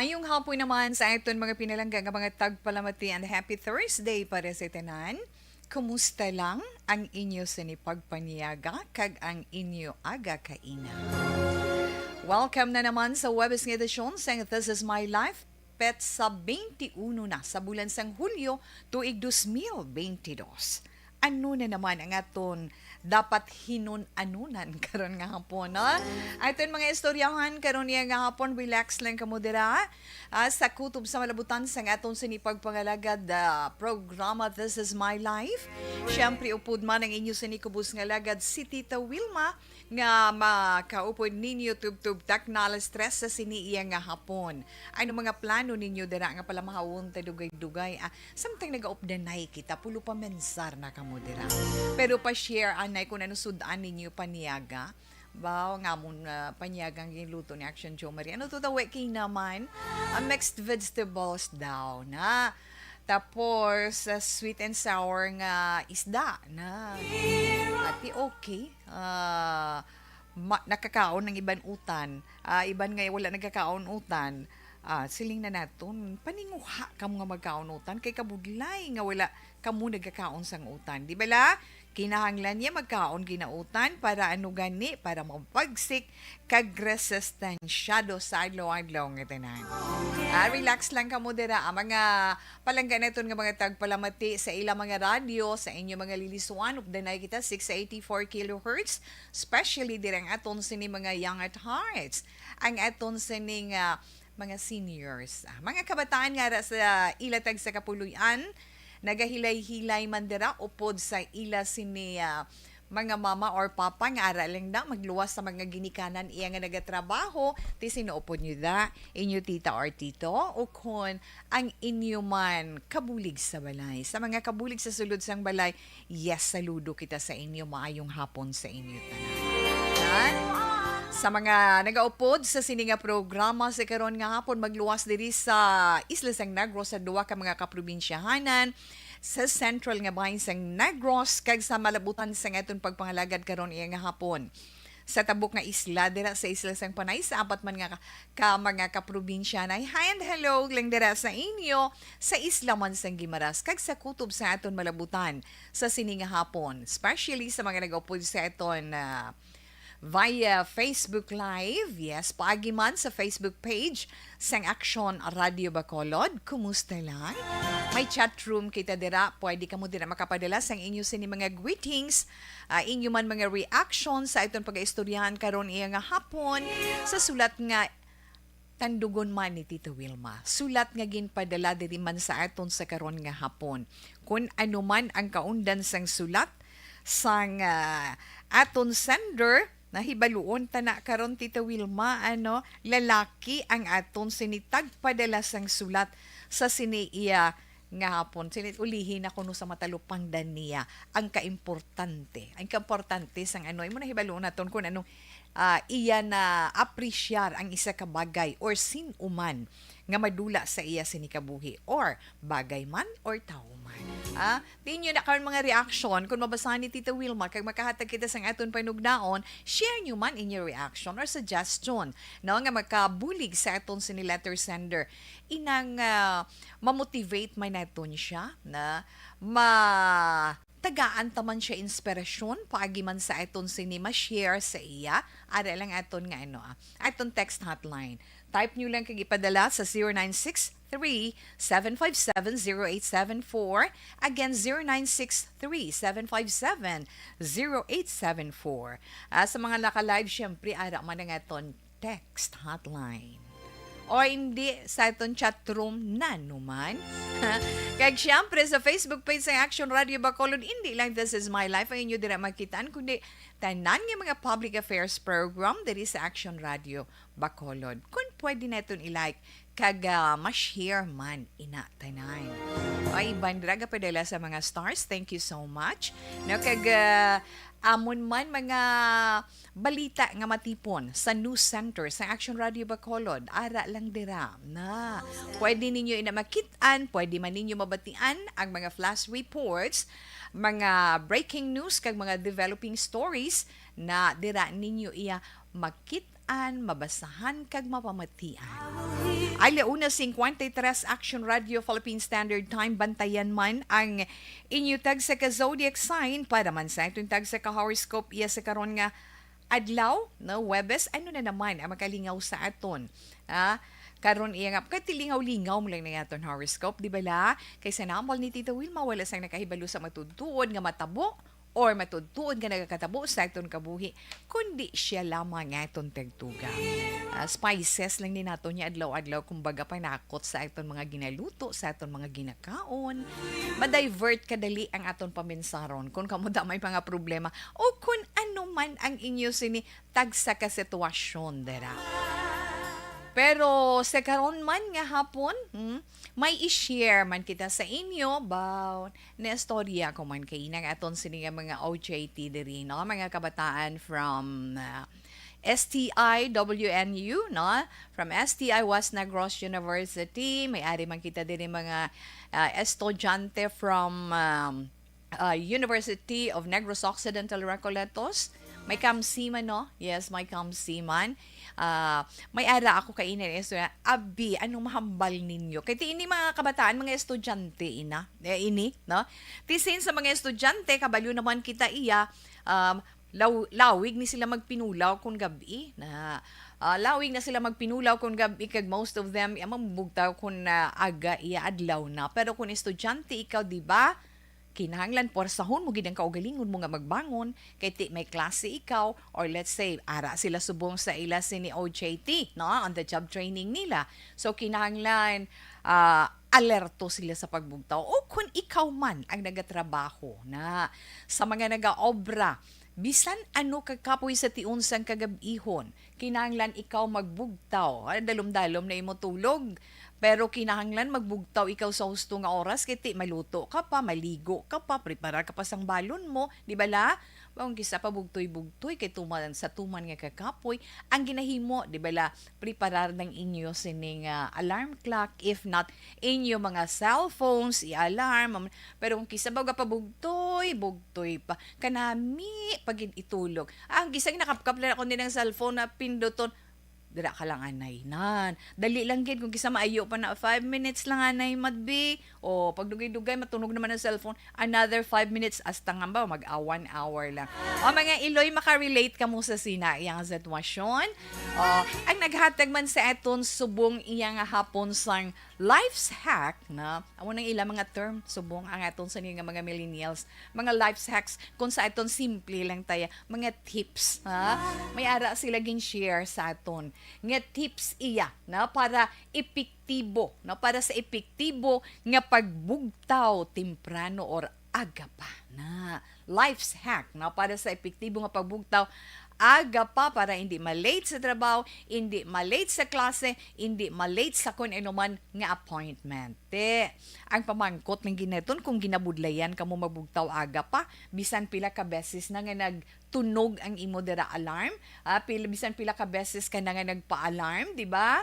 Mayong hapon naman sa aton mga pinalangga nga mga tagpalamati and happy Thursday para sa tanan. Kumusta lang ang inyo sinipagpaniyaga kag ang inyo aga kaina. Welcome na naman sa Webes ng edisyon sa This Is My Life. Pet sa 21 na sa bulan sang Hulyo tuig 2022. Ano na naman ang aton dapat hinun-anunan karon nga hapon, no? Aton mga istoryahan karon niya nga hapon, relax lang kamo dira sa kutob sa malabutan sang aton sinipagpangalagad programa This Is My Life. Siyempre upod man ang inyo sinikubos nga lagad si Tita Wilma nga makaupod ninyo tub-tub tak na stress sa siniiya nga hapon. Ano mga plano ninyo dira nga pala mahawon ta dugay-dugay. Samtang nag-updanay kita pulo pa mensar na kamo dira. Pero pa-share anay kung ano sudan ninyo paniyaga. Baw nga mong panyagang giluto ni Action Jo Marie. Ano to the waking naman? Mixed vegetables daw na. Tapos sweet and sour nga isda na. Ati okay. Nakakaon ng iban utan. Iban nga wala nagkakaon utan. Siling na naton paninguha kamo nga magkaunutan kay kabudlay nga wala kamo nagkakaon sang utan, di bala? Kinahanglan niya magkaon ginautan para ano gani para mapagsik kag resistensyado sa adlaw-adlaw nga tanan. Relax lang kamo dira ang mga palangga naton nga mga tagpalamati sa ilang mga radyo sa inyo mga lilisuan updanay kita 684 kHz, especially dirang aton sini mga young at hearts, ang aton sining mga seniors. Mga kabataan nga sa ilatag sa kapuluyan, nagahilay-hilay man dira upod sa ila sini mga mama or papa nga ara lang na magluwas sa mga ginikanan iya nga nagatrabaho ti sinuupod nyo da inyo tita or tito o kon ang inyo man kabulig sa balay. Sa mga kabulig sa sulod sang balay, yes, saludo kita sa inyo, maayong hapon sa inyo tanan. Sa mga nagaupod sa sininga programa sa karon nga hapon magluwas diri sa Isla sang Negros sa duwa ka mga kaprobinsyahanan sa central nga bahin sang Negros kag sa malabutan sang aton pagpangalagad karon iya nga hapon. Sa tabok nga isla dira sa Isla sang Panay sa apat man nga mga kaprobinsyahanay. Hi and hello lang dira sa inyo sa Isla man sang Guimaras kag sa kutob sa aton malabutan sa sininga hapon, especially sa mga nagaupod sa aton via Facebook Live. Yes, paagi man sa Facebook page sang Action Radio Bacolod. Kumusta lang? May chat room kita dira. Pwede ka mo dira makapadala sang inyo sini mga greetings, inyo man mga reactions sa itong pag-istoryahan karon iya nga hapon sa sulat nga tandugon man ni Tita Wilma. Sulat nga ginpadala diri man sa aton sa karon nga hapon. Kung ano man ang kaundan sang sulat sang aton sender, nahibaluon ta na karon Tita Wilma, lalaki ang aton sinitag padala sang sulat sa siniiya nga hapon. Ulihin ako no sa matalupang dan niya ang kaimportante. Ang kaimportante sang imo nahibaluon naton kung anong iya na apresyar ang isa ka bagay or sinuman nga madula sa iya sinikabuhi or bagay man or tao man. Di nyo na karon mga reaction kung mabasahan ni Tita Wilma kag makahatag kita sang aton panugnaon, share nyo man in your reaction or suggestion no nga makabulig sa aton sini letter sender inang mamotivate man naton siya na tagaan taman siya inspirasyon paagi man sa aton sinima share sa iya ara lang aton nga aton text hotline. Type nyo lang kag ipadala sa 0963-757-0874. Again, 0963-757-0874. Sa mga naka-live, syempre, ara man ang aton text hotline. O hindi sa itong chat room na naman. Kaya siyempre sa Facebook page sa Action Radio Bacolod, hindi lang This Is My Life ang inyo dira makitaan, kundi tanan ng mga public affairs program diri sa Action Radio Bacolod. Kung pwede na itong i-like, kag ma-share man ina tanan. Ay, bandraga padala sa mga stars. Thank you so much. No, kag amon man mga balita nga matipon sa news center sa Action Radio Bacolod, ara lang dira na pwede ninyo inamakitaan, pwede man ninyo mabatian ang mga flash reports, mga breaking news kag mga developing stories na dira ninyo iya makit mabalitaan, mabasahan, kag mapamatian. Alauna 53 Action Radio Philippine Standard Time, bantayan man ang inyo tag sa ka-zodiac sign para man sa itong tag sa ka-horoscope iya sa karon nga adlaw, no, Webes, ano na naman ang makalingaw sa aton. Karon iya nga, katilingaw-lingaw mo lang na yaton horoscope, di ba la? Kaysa namal ni Tita Wilma, wala sang nakahibalo sa matudtuon nga matabo, or matudtuon nga nagakatabo sa aton kabuhi, kundi siya lamang nga aton tagtuga. Spices lang din nato niya adlaw-adlaw, kumbaga panakot sa aton mga ginaluto, sa aton mga ginakaon. Ma-divert kadali ang aton paminsaron kung kamuda may mga problema o kung ano man ang inyo sini tagsa ka sitwasyon dera. Pero sa karon man nga hapon, may i-share man kita sa inyo about na istorya ko man kay nang aton sini nga mga OJT diri, no, mga kabataan from STI WNU, no, from STI West Negros University. May ari man kita diri mga estudyante from University of Negros Occidental Recoletos. May kamsiman, no? Yes, may kamsiman. May ara ako kay ina abi anong mahambal ninyo kay ti ini mga kabataan mga estudyante ini, no, tisin sa mga estudyante kabalo naman kita iya, lawig ni sila magpinulaw kung gabi na lawig na sila magpinulaw kung gabi kag most of them mamubugtaw kung aga iya adlaw na, pero kung estudyante ikaw, di ba, kinahanglan porsahon mo gid ang kaugalingon mo nga magbangon kay ti may klase ikaw, or let's say ara sila subong sa ila sini OJT, no, on the job training nila, so kinahanglan alerto sila sa pagbugtaw. O kung ikaw man ang nagatrabaho na sa mga nagaobra, bisan ano kakapoy sa tiunsang kagabihon, kinahanglan ikaw magbugtaw. Dalom-dalom na imo tulog, pero kinahanglan magbugtaw ikaw sa husto nga oras kiti maluto ka pa, maligo ka pa, prepara ka pa sang balon mo, di ba la? Kung kisa pa bugtoy-bugtoy kay tuman sa tuman nga kakapoy, ang ginahimo, di ba la, preparar ng inyo sining alarm clock, if not inyo mga cellphones i-alarm. Pero kung kisa baga pa bugtoy pa kanami pagin itulog. Ang gisang nakapkap lang ako din ng cellphone na pinduton, dira ka lang anay nan. Dali lang gid kung kisa maayo pa na 5 minutes lang anay madbi. O pagdugay-dugay matunog naman ang cellphone, another 5 minutes hasta nga ba mag 1 hour lang. O mga Iloy, makarelate ka mo sa sina iyang sitwasyon. O ang naghatag man sa aton subong iyang hapon sang life's hack na amo nang ilang mga term subong ang aton sa nga mga millennials, mga life's hacks kung sa aton simple lang taya, mga tips, ha, may ara sila gin share sa aton nga tips iya na para epektibo, na para sa epektibo nga pagbugtaw temprano or aga pa, na life's hack na para sa epektibo nga pagbugtaw aga pa para hindi malate sa trabaho, hindi malate sa klase, hindi malate sa kung ano man nga appointment. Ang pamangkot ng gineton kung ginabudlayan ka mo magbugtaw aga pa, bisan pila ka beses na nga nagtunog ang imo dira alarm, bisan pila ka beses ka na nga nagpa-alarm, di ba?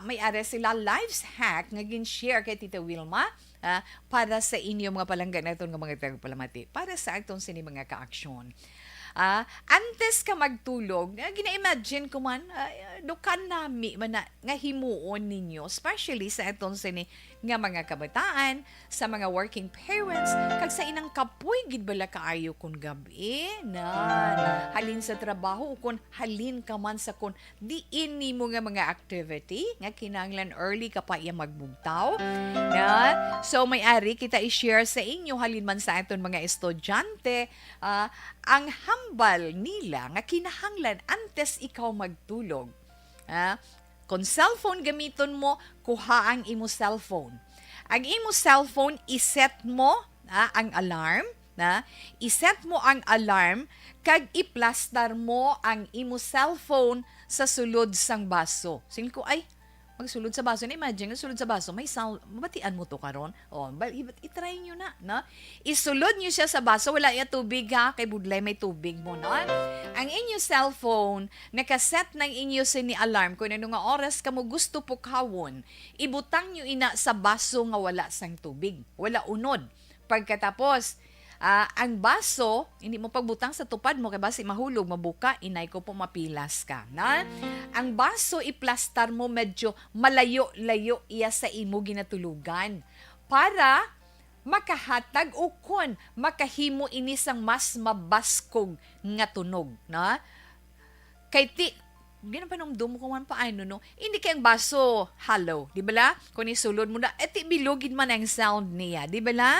May ara sila life's hack nga gin-share kay Tita Wilma para sa inyo mga palanggan naton nga mga tagapalamati, para sa atong sini mga ka-aksyon. Antes ka magtulog, gina-imagine ko man, dukan nami man na, nga himuon ninyo, especially sa itong sini nga mga kabataan, sa mga working parents, kag sa inang kapoy, gid bala kaayo kun gabi, na halin sa trabaho, kung halin ka man sa kung diin ni mo nga mga activity, nga kinanglan early ka pa iya magbugtaw, na, so may-ari kita i-share sa inyo, halin man sa aton mga estudyante, ang hambal nila nga kinahanglan antes ikaw magtulog. Kung cellphone gamiton mo, kuha ang imo cellphone. Ang imo cellphone, iset mo ang alarm, iset mo ang alarm, kag iplastar mo ang imo cellphone sa sulod sang baso. Singil ko, ay, magsulod sa baso. Imagine, sulod sa baso, may sound, mabatian mo to karon. Itry nyo na, no? Isulod nyo siya sa baso, wala iya tubig ha, kay budlay may tubig mo, no? Ang inyo cellphone, nakaset ng inyo sini alarm, kung ano nga oras ka mo gusto pukawon, ibutang nyo ina sa baso nga wala sang tubig, wala unod. Pagkatapos, Ang baso, hindi mo pagbutang sa tupad mo kay basi mahulog, mabuka, inay ko po mapilas ka. Na? Ang baso, iplastar mo medyo malayo-layo iya sa imo ginatulugan para makahatag o kon makahimo ini sang mas mabaskog nga tunog. Na? Kay ti, di na panumdum ko man paano, no? Hindi kayang baso hollow, di ba la? Kung isulod mo na, eti bilugin man ang sound niya, di ba la?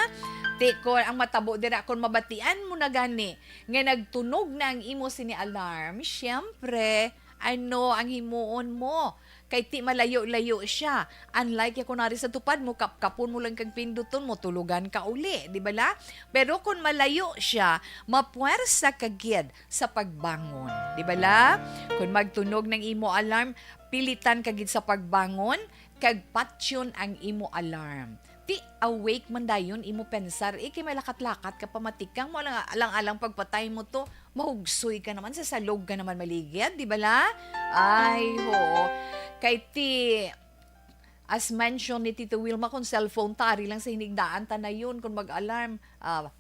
Ti ko ang matabo dira kung mabatian mo na gani nga nagtunog na ang imo sini alarm, syempre ano ang himuon mo kay ti malayo-layo siya. Unlike kung nari sa tupad mo, kapon mo lang kag pinduton mo, tulugan ka uli, di ba la? Pero kung malayo siya, mapuwersa kagid sa pagbangon, di ba la? Kung magtunog ng imo alarm, pilitan kagid sa pagbangon, kag patyon ang imo alarm. Ti awake man dayon imo pensar, ikay may lakat-lakat ka pamatikang mo alang-alang pagpatay mo to, mahugsoy ka naman, sa salog ka naman maligid, di ba la? Ay, ho. Kay ti, as mentioned ni Tito Wilma, kung cellphone tari lang sa hinigdaan, tanayon kung mag-alarm, ano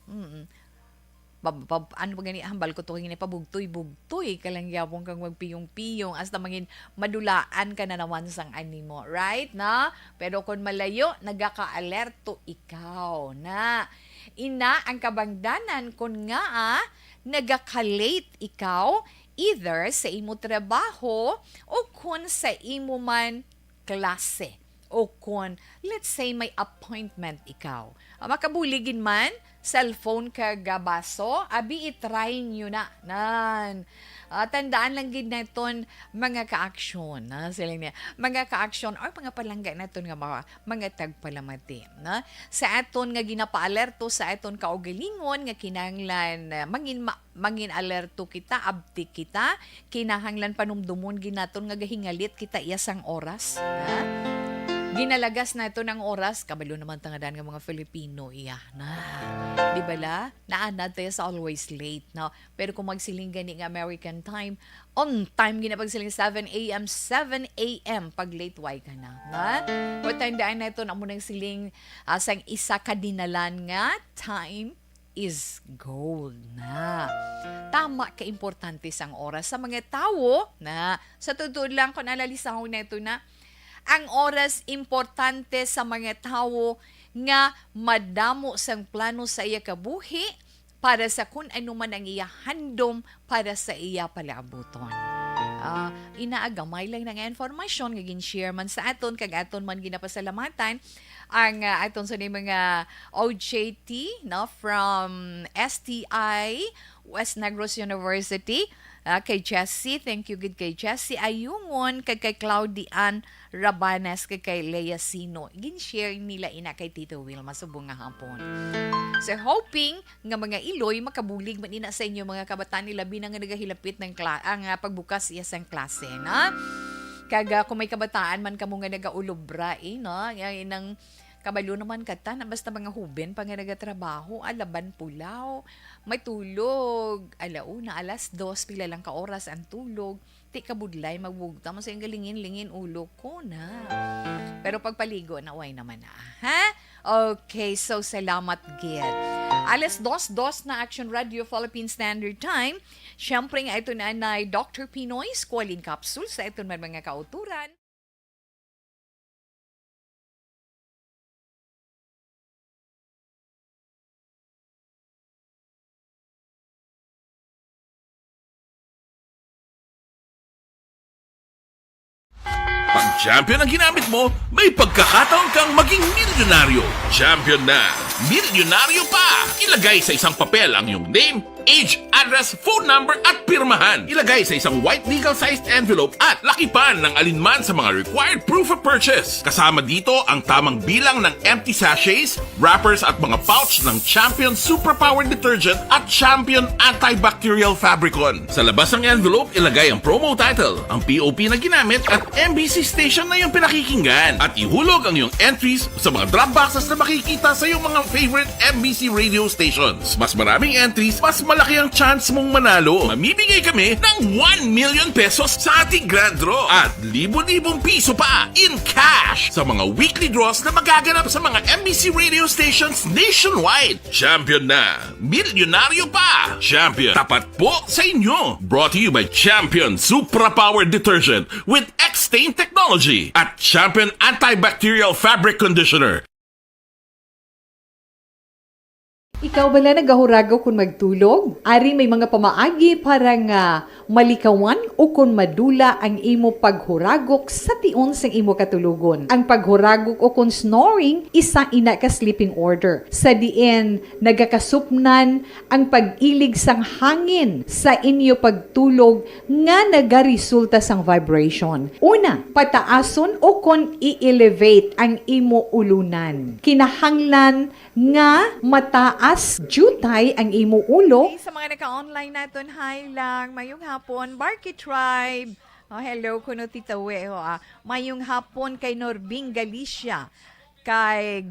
pa gani, hambal ko to, pabugtoy-bugtoy, kalangyawang kang magpiyong-piyong, hasta mangin madulaan ka na naman sang animo, right, na? Pero kung malayo, nagaka-alerto ikaw, na? Ina ang kabangdanan kung nga, nagaka-late ikaw, either sa imo trabaho, o kung sa imo man klase, o kung, let's say, may appointment ikaw. Makabuligin man, cellphone ka gabaso, abi itry nyo na. Nan. Tandaan lang gid na iton mga ka-aksyon. Sila niya. Mga ka-aksyon or mga palangga na iton nga mga tagpalamati. Na? Sa aton nga ginapa-alerto, sa aton kaugalingon nga kinahanglan mangin alerto kita, abti kita, kinahanglan panumdumon ginaton nga gahingalit kita iyasang oras. Na? Ginalagas na ito ng oras, kabalo naman tangadaan ng mga Filipino, iya na. Di ba la? Naanad tayo sa always late, no? Pero kung magsiling gani ng American time, on time ginapagsiling 7 a.m., 7 a.m. pag late, why ka na? Na? Kung tandaan na ito, na mo nang siling sang isa kadinalan nga, time is gold na. Tama ka-importante sang oras sa mga tao na sa totoo lang kung nalalisahon na ito na ang oras importante sa mga tao nga madamo sang plano sa iya kabuhi para sa kung ano man ang iya handom para sa iya palaabuton. Inaagamay lang ng informasyon nga gin-share man sa aton kag aton man ginapasalamatan ang aton sa mga OJT no from STI West Negros University. Kay Jessie, thank you good kay Jessie Ayungon, kay Claudian Rabanes, kay Lea Sino. Gin-share nila ina kay Tito Wilma subong nga hapon. So hoping nga mga iloy makabulig man ina sa inyo mga kabataan nila binang nga nagahilapit ng ang pagbukas iya sang klase, na? Kaga kung may kabataan man kamo nga nagaulobra no? Inang kabalo naman kata na basta mga huben pa nga nagatrabaho, alaban pulaw, may tulog, alauna, alas 2, pila lang ka oras ang tulog, ti kabudlay, magbugta mo sa yung galingin-lingin ulo ko na. Pero pagpaligo, naway naman na. Ha? Okay, so salamat gid. Alas 2:02 na Action Radio Philippine Standard Time. Siyempre nga ito na Dr. Pinoy Squalene Capsule sa ito man mga kauturan. Pag champion ang ginamit mo, may pagkakataon kang maging milyonaryo. Champion na! Milyonaryo pa! Ilagay sa isang papel ang iyong name, age, address, phone number at pirmahan. Ilagay sa isang white legal-sized envelope at lakipan ng alinman sa mga required proof of purchase. Kasama dito ang tamang bilang ng empty sachets, wrappers at mga pouch ng Champion Superpower Detergent at Champion Antibacterial Fabricon. Sa labas ng envelope, ilagay ang promo title, ang POP na ginamit at MBC station na yung pinakikinggan. At ihulog ang iyong entries sa mga drop boxes na makikita sa iyong mga favorite MBC radio stations. Mas maraming entries, mas malaki ang chance mong manalo. Mamimigay kami ng 1 million pesos sa ating grand draw at libo-libong piso pa in cash sa mga weekly draws na magaganap sa mga MBC radio stations nationwide. Champion na, milyonaryo pa. Champion, tapat po sa inyo. Brought to you by Champion Supra Powered Detergent with X-Stain Technology at Champion Antibacterial Fabric Conditioner. Ikaw bala nagahurago kung magtulog? Ari may mga pamaagi para nga malikawan o kung madula ang imo paghuragok sa tion sang imo katulugon. Ang paghuragok o kung snoring, isa ina ka sleeping order. Sa diin, nagakasupnan ang pag-ilig sang hangin sa inyo pagtulog nga nagaresulta sang vibration. Una, pataason o kung i-elevate ang imo ulunan. Kinahanglan nga mataas jutay ang imo ulo. Hey, sa mga naka-online natin, hi lang. Mayong hapon, Barky Tribe. Oh, hello, kuno Tita We. Mayong hapon kay Norbing Galicia. Kay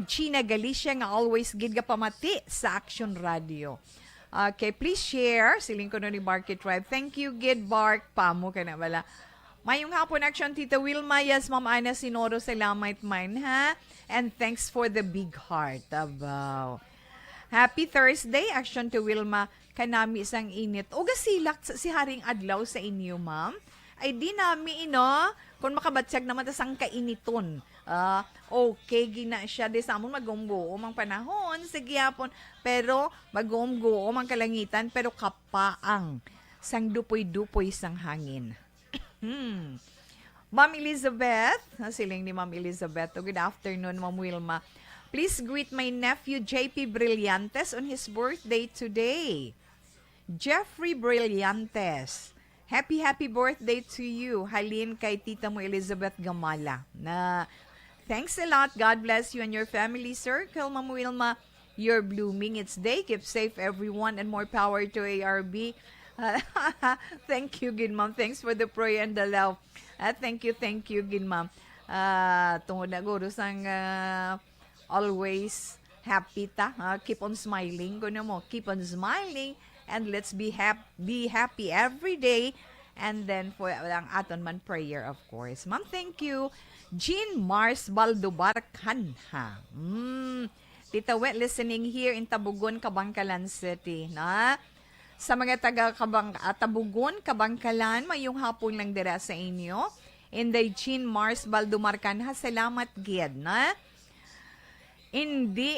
Gina Galicia nga always gid ka pamati sa Action Radio. Okay, please share. Siling ko ni Barky Tribe. Thank you, Gid Bark. Pamo ka na bala. Mayong hapon, Action Tita Wilma. Yes, Ma'am Ana Sinoro. Salamat man, ha? And thanks for the big heart. Abaw. Happy Thursday, Action to Wilma. Kanami isang init. O gasilak si Haring Adlaw sa inyo, ma'am. Ay di nami, kung makabatsyag naman tas ang kainiton. Okay, gina siya. Di sa amon mag-umguom ang panahon. Sige hapon. Pero mag-umguom ang kalangitan. Pero kapaang sang dupoy-dupoy sang hangin. Ma'am Elizabeth, siling ni Ma'am Elizabeth. Good afternoon, Ma'am Wilma. Please greet my nephew, JP Brillantes, on his birthday today. Jeffrey Brillantes, happy birthday to you. Halin kay tita mo Elizabeth Gamala. Thanks a lot. God bless you and your family circle, Ma'am Wilma. You're blooming. It's day. Keep safe, everyone, and more power to ARB. Thank you, good ma'am. Thanks for the prayer and the love. Thank you, good ma'am. Tungod na guro sang always happy ta. Keep on smiling. Kuno mo, keep on smiling and let's be happy every day. And then for ang aton man prayer, of course. Ma'am, thank you. Jean Mars Baldobar Kanha. Tita Wet listening here in Tabugon, Kabangkalan City. Sa mga taga Tabugon, Kabangkalan, mayong hapon lang dira sa inyo. Inday Jean Mars Baldomar Kanha, salamat gid na. Hindi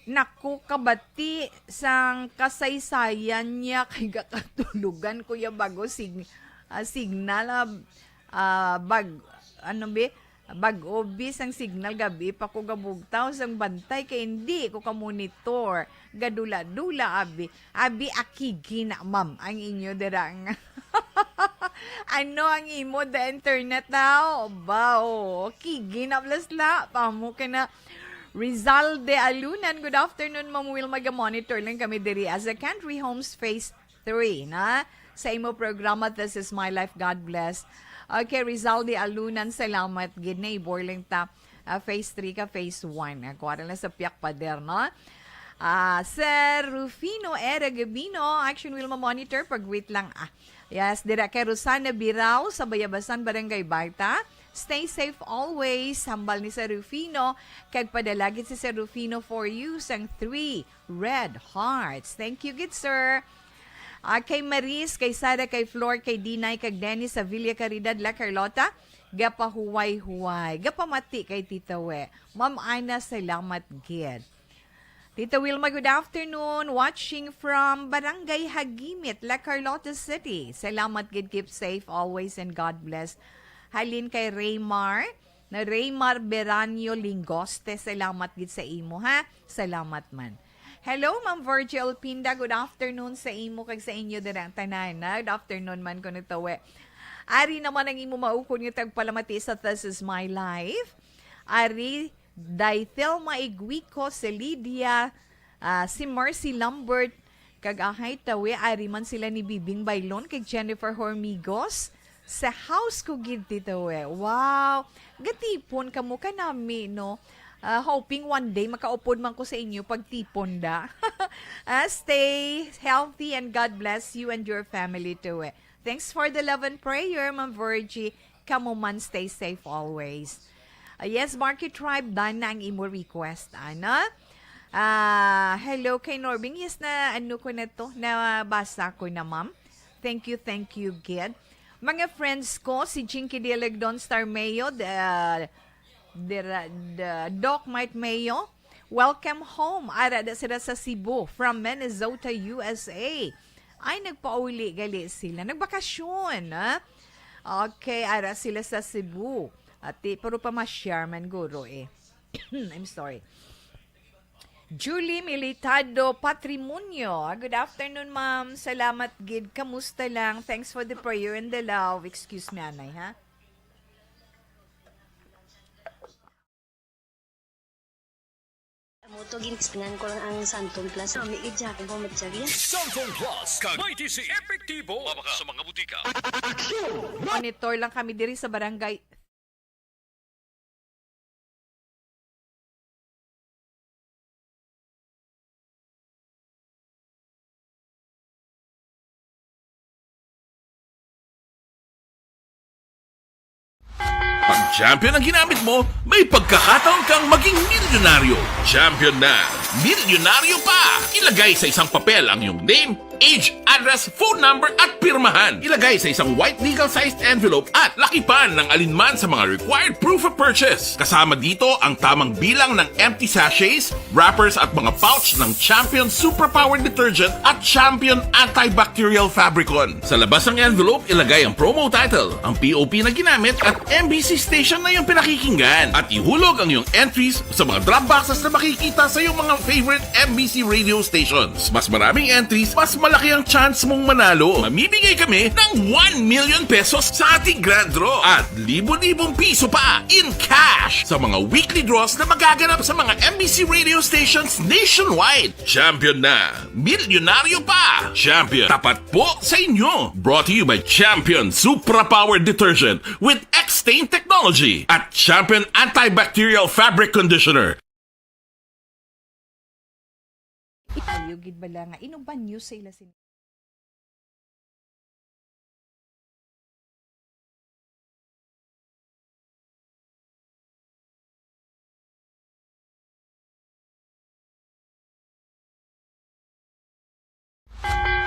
naku kabati sang kasaysayan niya kay katulugan kuya bago signal bag-obis ang signal gabi pa ko gabugtaw sang bantay kay hindi ko ka-monitor gadula-dula abi akigi na ma'am ang inyo derang ano ang imo the internet now kigi na blasla pamo ka na Rizal de Alunan. Good afternoon, Ma'am Wilma. Monitor lang kami diri as a Country Homes Phase 3 na sa imo programa This is My Life. God bless. Okay, Rizal de Alunan, salamat. Good neighbor lang ta. Phase 3 ka, Phase 1. Kuwara lang sa piyak pader, no? Sir Rufino Era Gabino, Action Wilma Monitor. Pag-wait lang. Yes, dira kay Rosana Birao sa Bayabasan, Barangay Baita. Stay safe always. Hambal ni Sir Rufino. Kagpadalagit si Sir Rufino for you sang 3 red hearts. Thank you, good sir. Kay Maris, kay Sara, kay Flor, kay Dinay, kay Dennis sa Villa Caridad, La Carlota. Gapahuway-huway. Gapamati kay Tita We. Ma'am Ana, salamat gid. Tita Wilma, good afternoon. Watching from Barangay Hagimit, La Carlota City. Salamat gid. Keep safe always and God bless. Halin kay Raymar Beranio Lingoste. Salamat gid sa imo, ha? Salamat man. Hello, Ma'am Virgil Pinda. Good afternoon sa imo kag sa inyo dirang tanan. Good afternoon man ko nito we. Ari naman ang imo maukon nga tagpalamati sa This is My Life. Ari Daithel Maigwiko, si Lydia, si Mercy Lambert, kag ahay tawe, ari man sila ni Bibing Bailon, kag Jennifer Hormigos, sa house ko gid dito we. Wow! Gatipon kamo kanami, no? Hoping one day makaupod man ko sa inyo pagtipon da. Stay healthy and God bless you and your family too. Thanks for the love and prayer, Ma'am Virgie. Kamo man, stay safe always. Yes, Market Tribe, done na ang imo request, ana. Hello kay Norbing. Yes, na ano ko na to, nabasa ko na, ma'am. Thank you, Gid. Mga friends ko, si Jinky Dilegdon Star Mayo, the Doc Mike Mayo, welcome home. Ara da sila sa Cebu from Minnesota, USA. Ay, nagpauli gali sila. Nagbakasyon, ha? Okay, ara sila sa Cebu. At pero pa ma-share man guro I'm sorry. Julie Militado Patrimonio. Good afternoon, ma'am. Salamat, Gid. Kamusta lang? Thanks for the prayer and the love. Excuse me, anay, ha? Moto gintinan ko lang ang Santon Plus. May idyak ko matsyagya. Santon Plus, kag si epektibo. Mabaka sa mga butika. Monitor lang kami diri sa barangay. Pag champion ang ginamit mo, may pagkakataon kang maging milyonaryo. Champion na, milyonaryo pa! Ilagay sa isang papel ang iyong name, age, address, phone number at pirmahan. Ilagay sa isang white legal-sized envelope at lakipan ng alinman sa mga required proof of purchase. Kasama dito ang tamang bilang ng empty sachets, wrappers at mga pouch ng Champion Superpower Detergent at Champion Antibacterial Fabricon. Sa labas ng envelope, ilagay ang promo title, ang POP na ginamit at MBC station na yung pinakikinggan. At ihulog ang iyong entries sa mga drop boxes na makikita sa iyong mga favorite MBC radio stations. Mas maraming entries, mas malaki ang chance mong manalo. Mamimigay kami ng 1 million pesos sa ating grand draw at libo-libong piso pa in cash sa mga weekly draws na magaganap sa mga MBC radio stations nationwide. Champion na, milyonaryo pa. Champion, tapat po sa inyo. Brought to you by Champion Supra Power Detergent with X-Stain Technology at Champion Antibacterial Fabric Conditioner. Itayo, gid bala nga. Inuban news sa ila sin.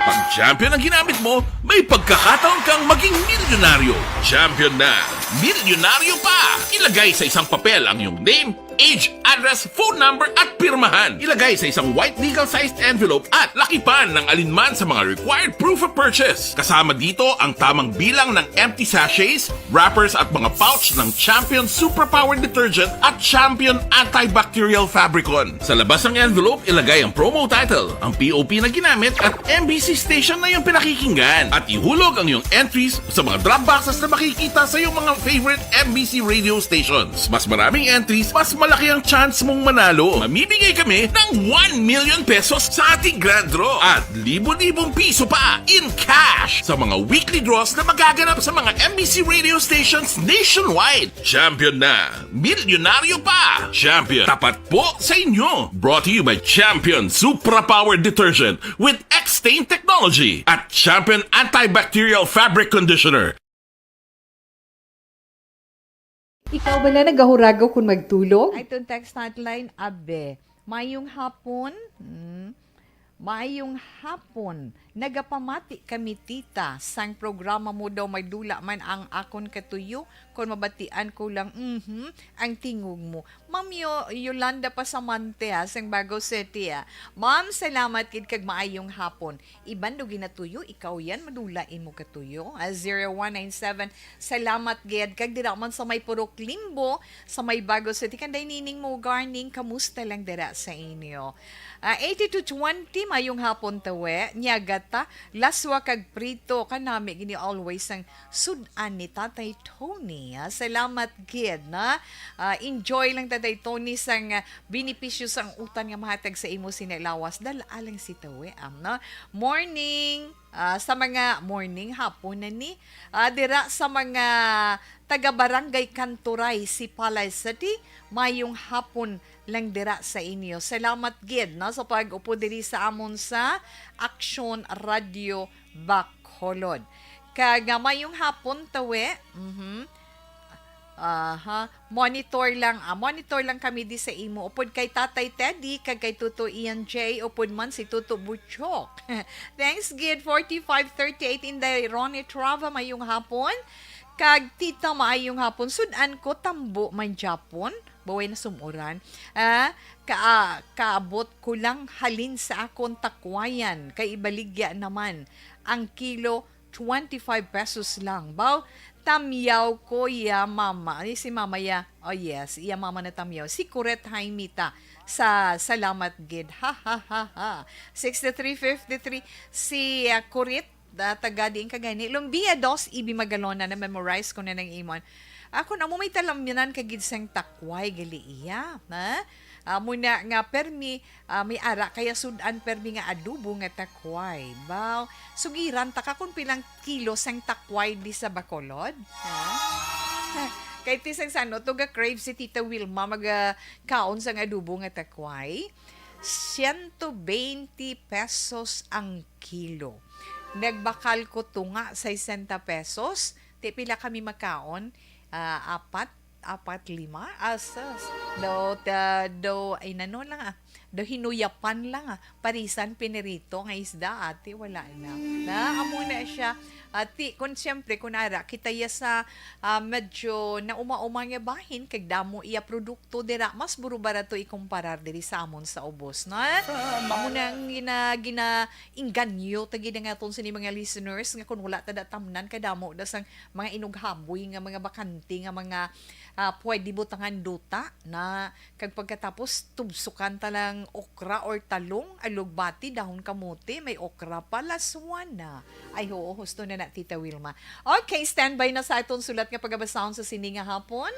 Pag champion ang ginamit mo, may pagkakataon kang maging milyonaryo. Champion na, milyonaryo pa! Ilagay sa isang papel ang iyong name, age, address, phone number at pirmahan. Ilagay sa isang white legal-sized envelope at lakipan ng alinman sa mga required proof of purchase. Kasama dito ang tamang bilang ng empty sachets, wrappers at mga pouch ng Champion Superpower Detergent at Champion Antibacterial Fabricon. Sa labas ng envelope, ilagay ang promo title, ang POP na ginamit at MBC station na yung pinakikinggan. At ihulog ang iyong entries sa mga drop boxes na makikita sa iyong mga favorite MBC radio stations. Mas maraming entries, mas malaki ang chance mong manalo. Mamimigay kami ng 1 million pesos sa ating grand draw at libo-libong piso pa in cash sa mga weekly draws na magaganap sa mga MBC radio stations nationwide. Champion na, milyonaryo pa. Champion, tapat po sa inyo. Brought to you by Champion Supra Power Detergent with X-Stain Technology at Champion Antibacterial Fabric Conditioner. Ikaw ba na nagahuragaw kung magtulog? Itong text hotline, abe. Mayong hapon, mayong hapon, nagapamati kami tita, sang programa mo daw may dula man ang akon katuyo, kung mabatian ko lang, ang tingog mo. Ma'am Yolanda Pasamante sang Bago City Ma'am, salamat kid kag maayong hapon. Iban do ginatuyo, ikaw yan, madulain mo katuyo. 0197, salamat gid kag dira man sa may Purok Limbo, sa may Bago City. Kanday nining mo garning, kamusta lang dira sa inyo? 8220, mayong hapon tawe, nyagata, laswa kag prito, kanami gini always ang sudan ni Tatay Tony. Salamat gid na. Enjoy lang Tatay Tony sang benepisyo sang utan nga mahatag sa imo sinilawas. Dalalang si tawe no? Morning sa mga morning hapon na ni dira sa mga taga Barangay Kanturay, si Palay City, mayong hapon lang dira sa inyo. Salamat gid no sa pag-upo diri sa amon sa Action Radio Bacolod. Kag mayong hapon tawe. Monitor lang kami di sa imo. Upod kay Tatay Teddy, kag kay Tuto Ian J, upod man si Tuto Butchok. Thanks, Gid. 4538 in the Ronnie Trava, mayong hapon. Kag Tita maayong hapon. Sudan ko, tambo man Japon. Baway na sumuran. Kaabot ko lang halin sa akong takwayan. Kay ibaligya naman. Ang kilo, 25 pesos lang. Baw, tamyaw ko ya mama. Ay, si mama ya. Oh yes, iya mama na tamyaw. Si Kuret Jaimita. Salamat gid. Ha ha ha ha. 6353 si Kuret taga diin kagani. Lumbia dos ibi magalona na memorize ko na ng imon. Ako na mo may talamyanan kagid sang takway gali iya. Ha? Muna nga permi may ara kaya sudan permi nga adobo nga takway. Baw, sugiran ta ka kung pilang kilo sang takway di sa Bacolod. Ha? Kay tisang sano to ga crave si Tita Wilma kaon sang adobo nga takway. 120 pesos ang kilo. Nagbakal ko tunga 60 pesos. Ti pila kami makaon? Apat, lima, asas. Ay nano lang Do hinuyapan lang Parisan pinirito nga isda ati wala na. Amo na siya. Ati, kung siyempre, kunara, kita ya sa medyo na uma-uma nga bahin, kag damo iya produkto dira, mas buro barato ikumparar diri sa amon sa ubos, na? Amo nang inganyo, tagi na nga ton sa ni mga listeners, nga kung wala tada tamnan, kadamo, dasang mga inughaboy, nga mga bakanti, nga mga pwede butangan duta, na kag pagkatapos, tubsukan talang okra or talong, alugbati, dahon kamote, may okra pala, suwana. Ay, oo, husto na Tita Wilma. Okay, standby na sa itong sulat nga pagabasahon sa sininga hapon.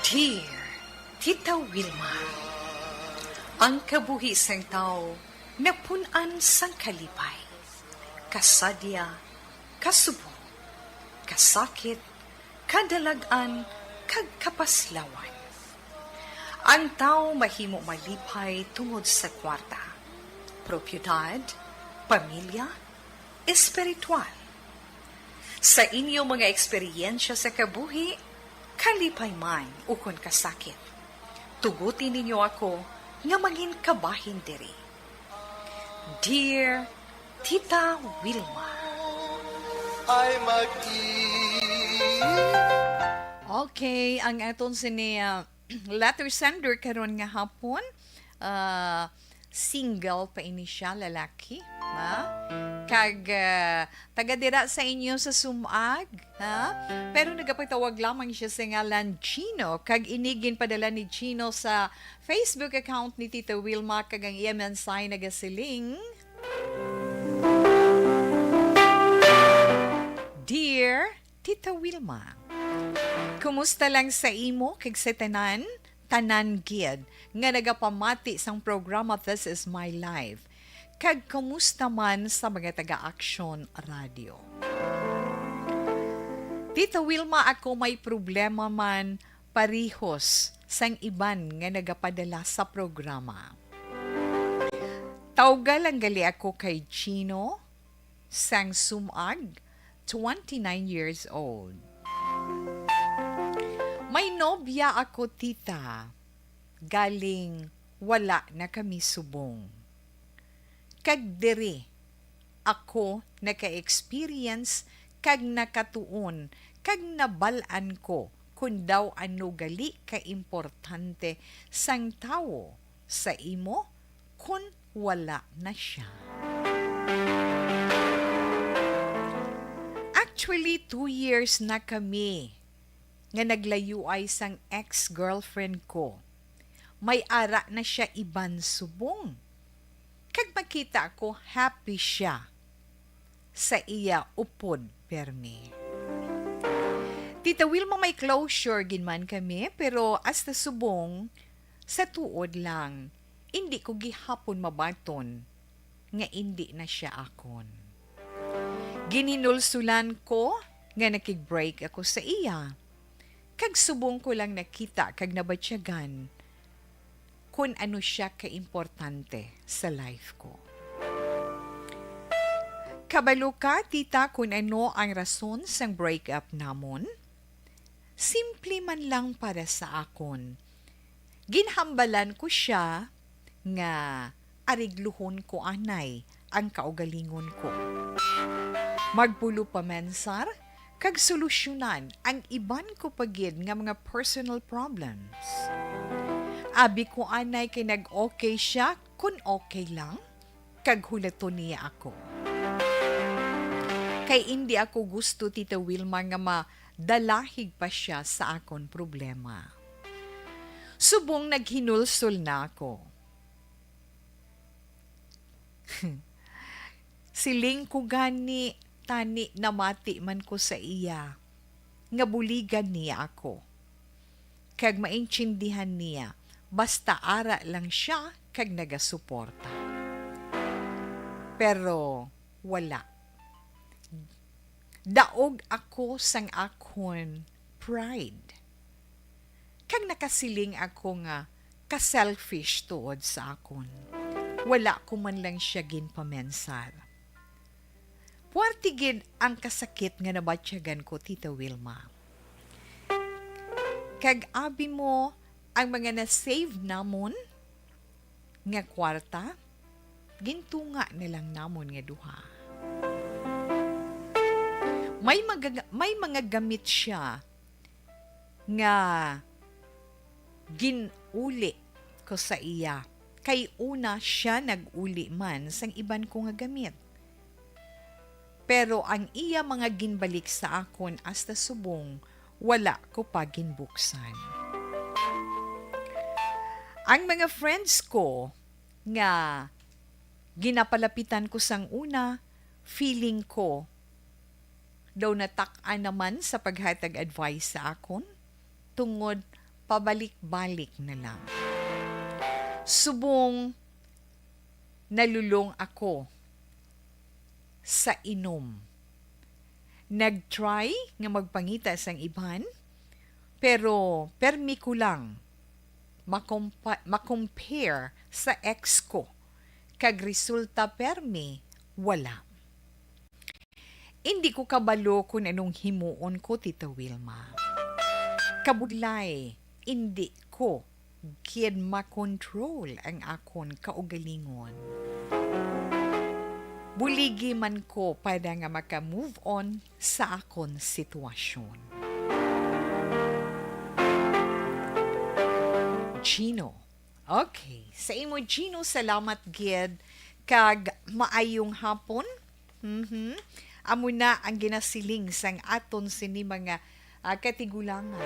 Dear Tita Wilma, ang kabuhis ng tao napunan sang kalipay, kasadya, kasubo, kasakit, kadalagan, kag kapaslawan. Ang tao mahimo malipay tungod sa kwarta, propiedad, pamilya, espiritual. Sa inyo mga eksperyensya sa kabuhi, kalipay man ukon kasakit. Tugutin ninyo ako nga maging kabahin diri. Dear Tita Wilma, ay okay, ang aton sini letter sender karon nga hapon, single pa ini siya, lalaki, kag taga dira sa inyo sa Sumag, pero nagapatawag lamang siya sa ngalan Chino, kag inigin padala ni Chino sa Facebook account ni Tita Wilma, kag ang iya mensay nagasiling, Dear Tita Wilma, kumusta lang sa imo kag sa tanan gid nga nagapamati sang programa This Is My Life. Kag kumusta man sa mga taga-Action Radio. Tita Wilma, ako may problema man parihos sang iban nga nagapadala sa programa. Tawgal lang gali ako kay Chino sang Sumag, 29 years old. May nobya ako, tita. Galing wala na kami subong. Kag diri, ako naka-experience kag nakatuon, kag nabalaan ko kung daw ano gali ka-importante sang tao sa imo kung wala na siya. Actually, 2 years na kami nga naglayo ay sang ex-girlfriend ko. May ara na siya iban subong. Kag makita ko, happy siya sa iya upod permi. Tita Wilma, may closure ginman kami, pero as the subong, Sa tuod lang, hindi ko gihapon mabaton nga hindi na siya akon. Gininulsulan ko nga nakig-break ako sa iya. Kag subong ko lang nakita kag nabatyagan kung ano siya kaimportante sa life ko. Kabalo ka, tita, kung ano ang rason sang breakup namon? Simple man lang para sa akon. Ginhambalan ko siya nga arigluhon ko anay ang kaugalingon ko. Magpulo pa mensar, kag solusyonan ang iban ko pagid nga mga personal problems. Abi ko anay kay nag-okay siya kung okay lang, kag hulaton niya ako. Kay hindi ako gusto, Tita Wilma, nga madalahig pa siya sa akon problema. Subong naghinulsol na ako. Siling ko gani, tani na mati man ko sa iya, nga buligan niya ako. Kag maintindihan niya, basta ara lang siya kag nagasuporta. Pero wala. Daog ako sang akon pride. Kag nakasiling ako nga ka-selfish tuod sa akon. Wala ko man lang siya ginpamensar. Puwartigid ang kasakit nga nabatyagan ko, Tita Wilma. Kag abi mo ang mga na-save namon nga kwarta, gintunga nilang namon nga duha. May mga gamit siya nga ginuli ko sa iya. Kay una siya nag-uli man sang iban ko nga gamit. Pero ang iya mga ginbalik sa akon hasta subong, wala ko pa ginbuksan. Ang mga friends ko nga ginapalapitan ko sang una, feeling ko daw natak-an naman sa paghatag advice sa akon, tungod pabalik-balik na lang. Subong nalulong ako sa inom. Nag-try nga magpangita sang iban, pero permi ko lang makompare sa ex ko, kag resulta permi wala. Hindi ko kabalo kung anong himuon ko, Tita Wilma. Kabudlay, hindi ko kid makontrol ang akon kaugalingon. Buligi man ko para nga maka-move on sa akon sitwasyon. Gino. Okay. Sa imo, Gino, salamat gid kag maayong hapon. Amo na ang ginasiling sang aton sini mga katigulangan.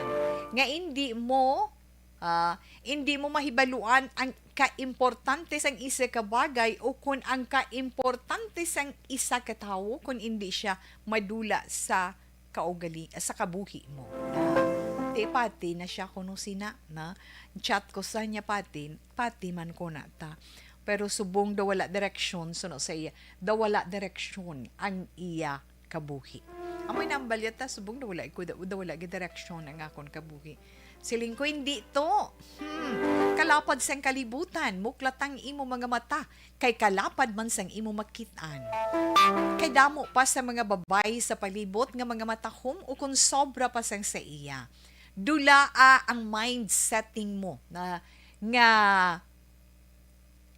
Nga hindi mo mahibaluan ang kaimportante sang isa ka bagay o kung ang kaimportante sang isa ka tawo kung hindi siya madula sa sa kabuhi mo. Pati na siya kuno sina na chat ko sa niya pati man ko na ta. Pero subong daw wala direksyon suno sa iya. Daw wala direksyon ang iya kabuhi. Amoy nang balyata subong daw wala direksyon ang akon kabuhi. Siling ko hindi to. Kalapad sang kalibutan, muklatang imo mga mata, kay kalapad man sang imo makitaan. Kay damo pa sa mga babae sa palibot nga mga matahom o kung sobra pa sang sa iya. Dulaa ang mind setting mo na nga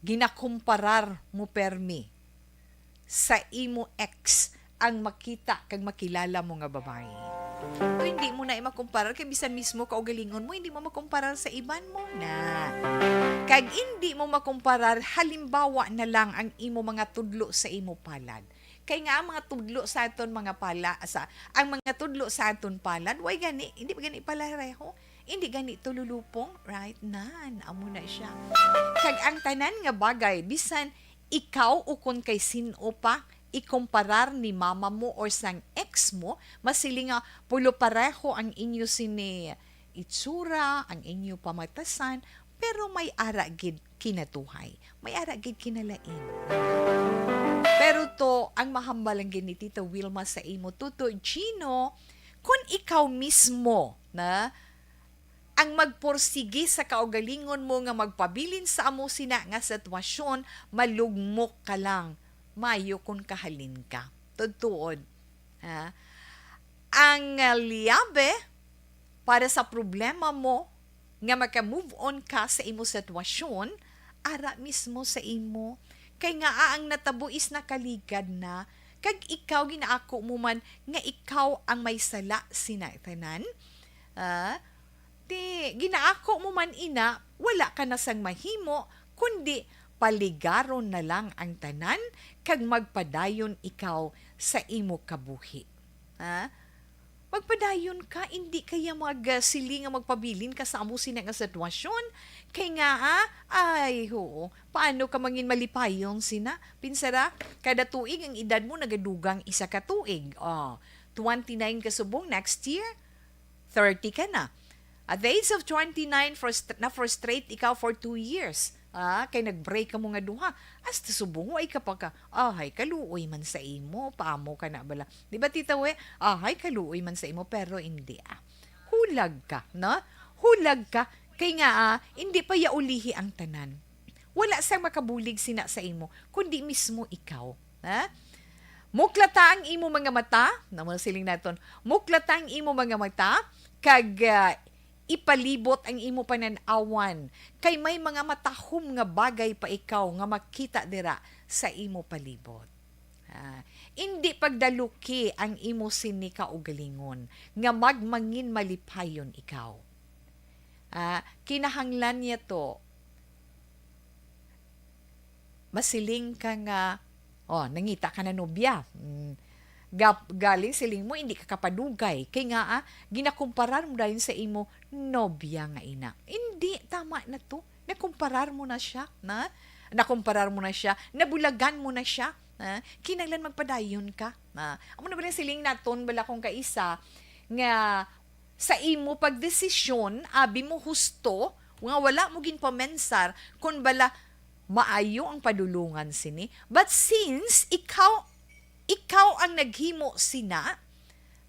ginakumparar mo permi sa imo ex ang makita kag makilala mo nga babae. Kung hindi mo na makumparar kay bisan mismo kaugalingon mo, hindi mo makumparar sa iban mo na. Kag hindi mo makumparar, halimbawa na lang ang imo mga tudlo sa imo palad. Kay nga ang mga tudlo sa aton mga ang mga tudlo sa aton palad, way gani, hindi ba gani palareho? Hindi gani tululupong, right? Amo na siya. Kag ang tanan nga bagay, bisan ikaw o kung kay sino pa, ikumparar ni mama mo or sang ex mo, masiling nga pulo pareho ang inyo sini itsura, ang inyo pamatasan, pero may ara gid kinatuhay, may ara gid kinalain. Pero to, ang mahambalang ni Tita Wilma sa imo, Tuto Gino, kung ikaw mismo na ang magporsige sa kaugalingon mo nga magpabilin sa amo sina nga sitwasyon, malugmok ka lang, mayo kung kahalin ka. Totoo. Ha? Ang liabe para sa problema mo nga maka-move on ka sa imo sitwasyon, ara mismo sa imo. Kay nga ang natabuis na kaligad na, kag ikaw ginaako mo man nga ikaw ang may sala sinatanan, di ginaako mo man ina, wala ka na sang mahimo, kundi paligaron na lang ang tanan, kag magpadayon ikaw sa imo kabuhi. Magpadayon ka, hindi kaya magsili nga magpabilin ka sa amo sina nga sitwasyon. Kay nga, paano ka mangin malipayon sina? Pinsara, kada tuig ang edad mo nagadugang isa ka tuig. 29 ka subong, next year, 30 ka na. At the age of 29, na-frustrate ikaw for 2 years. Kay nag-break ka mo nga duha. Hasta subong, ay kapag ka, kaluoy man sa imo, paamo ka na bala. Di ba tita we? Kaluoy man sa imo, pero hindi Hulag ka, no? Hulag ka. Kay nga, hindi pa yaulihi ang tanan. Wala sang makabulig sina sa imo, kundi mismo ikaw. Muklata ang imo mga mata, naman siling naton, muklata ang imo mga mata, kag ipalibot ang imo pananawan, kay may mga matahom nga bagay pa ikaw nga makita dira sa imo palibot. Hindi pagdaluki ang imo sini kaugalingon nga magmangin malipayon ikaw. Kinahanglan niya to, masiling ka nga, nangita ka na nobya. Galing siling mo, hindi ka kapadugay. Kaya nga, ginakumparar mo dahil sa imo, nobya nga ina. Hindi, tama na to. Nakumparar mo na siya. Nakumparar mo na siya. Nabulagan mo na siya. Kinanglan magpadayon ka. Amo na ba siling naton, bala kong kaisa, nga sa imo pagdesisyon, abi mo husto, nga wala mo ginpamensar, kung bala maayo ang padulungan sini. But since ikaw ang naghimo sina,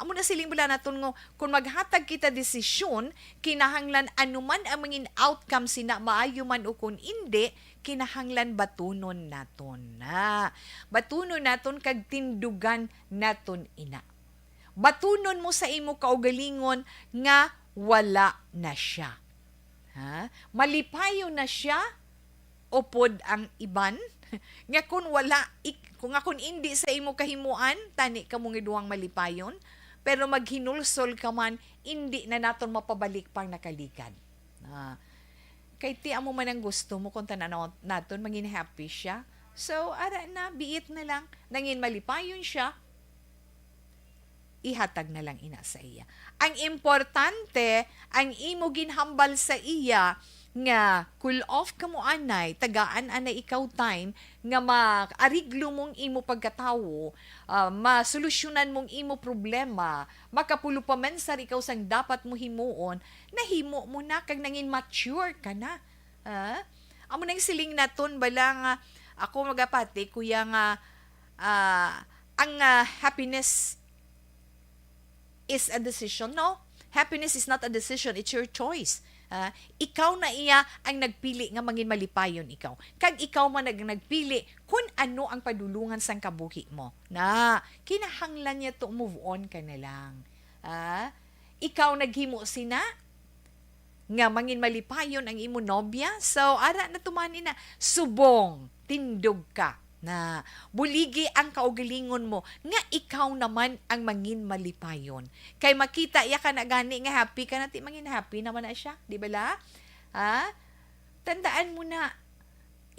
amo na siling bala naton ngo, kung maghatag kita desisyon, kinahanglan anuman ang mangin outcome sina, maayo man o kung hindi, kinahanglan batunon naton. Batunon naton kag tindugan naton ina. Batunon mo sa imo kaugalingon nga wala na siya. Malipayo na siya, upod ang iban, nga kung kung hindi sa imo kahimuan, tani ka mong iduang malipayon, pero maghinulsol ka man, hindi na naton mapabalik pang nakalikad. Kay ti amo man ang gusto mo, kung tanan naton, mangin happy siya. So, ara na, biit na lang, nangin malipayon siya, ihatag na lang ina sa iya. Ang importante, ang imo ginhambal sa iya, nga cool off ka mo anay, tagaan anay ikaw time, nga maariglo mong imo pagkatawo, masolusyonan mong imo problema, makapulo pa man sa ikaw sang dapat mo himuon, nahimo mo na, kag nangin mature ka na. Amo nang siling naton, bala ako magapati, kuya nga, ang happiness is a decision, no? Happiness is not a decision, it's your choice. Ikaw na iya ang nagpili nga mangin malipayon ikaw. Kag ikaw man nagpili kung ano ang padulungan sang kabuhi mo. Kinahanglan niya to move on ka na lang. Ikaw naghimo sina nga mangin malipayon ang imo nobya. So, ara na tumani na, subong, tindog ka na buligi ang kaugalingon mo nga ikaw naman ang mangin malipayon. Kay makita iya ka na gani nga happy ka na, ti mangin happy naman na siya, di ba la? Tandaan mo na,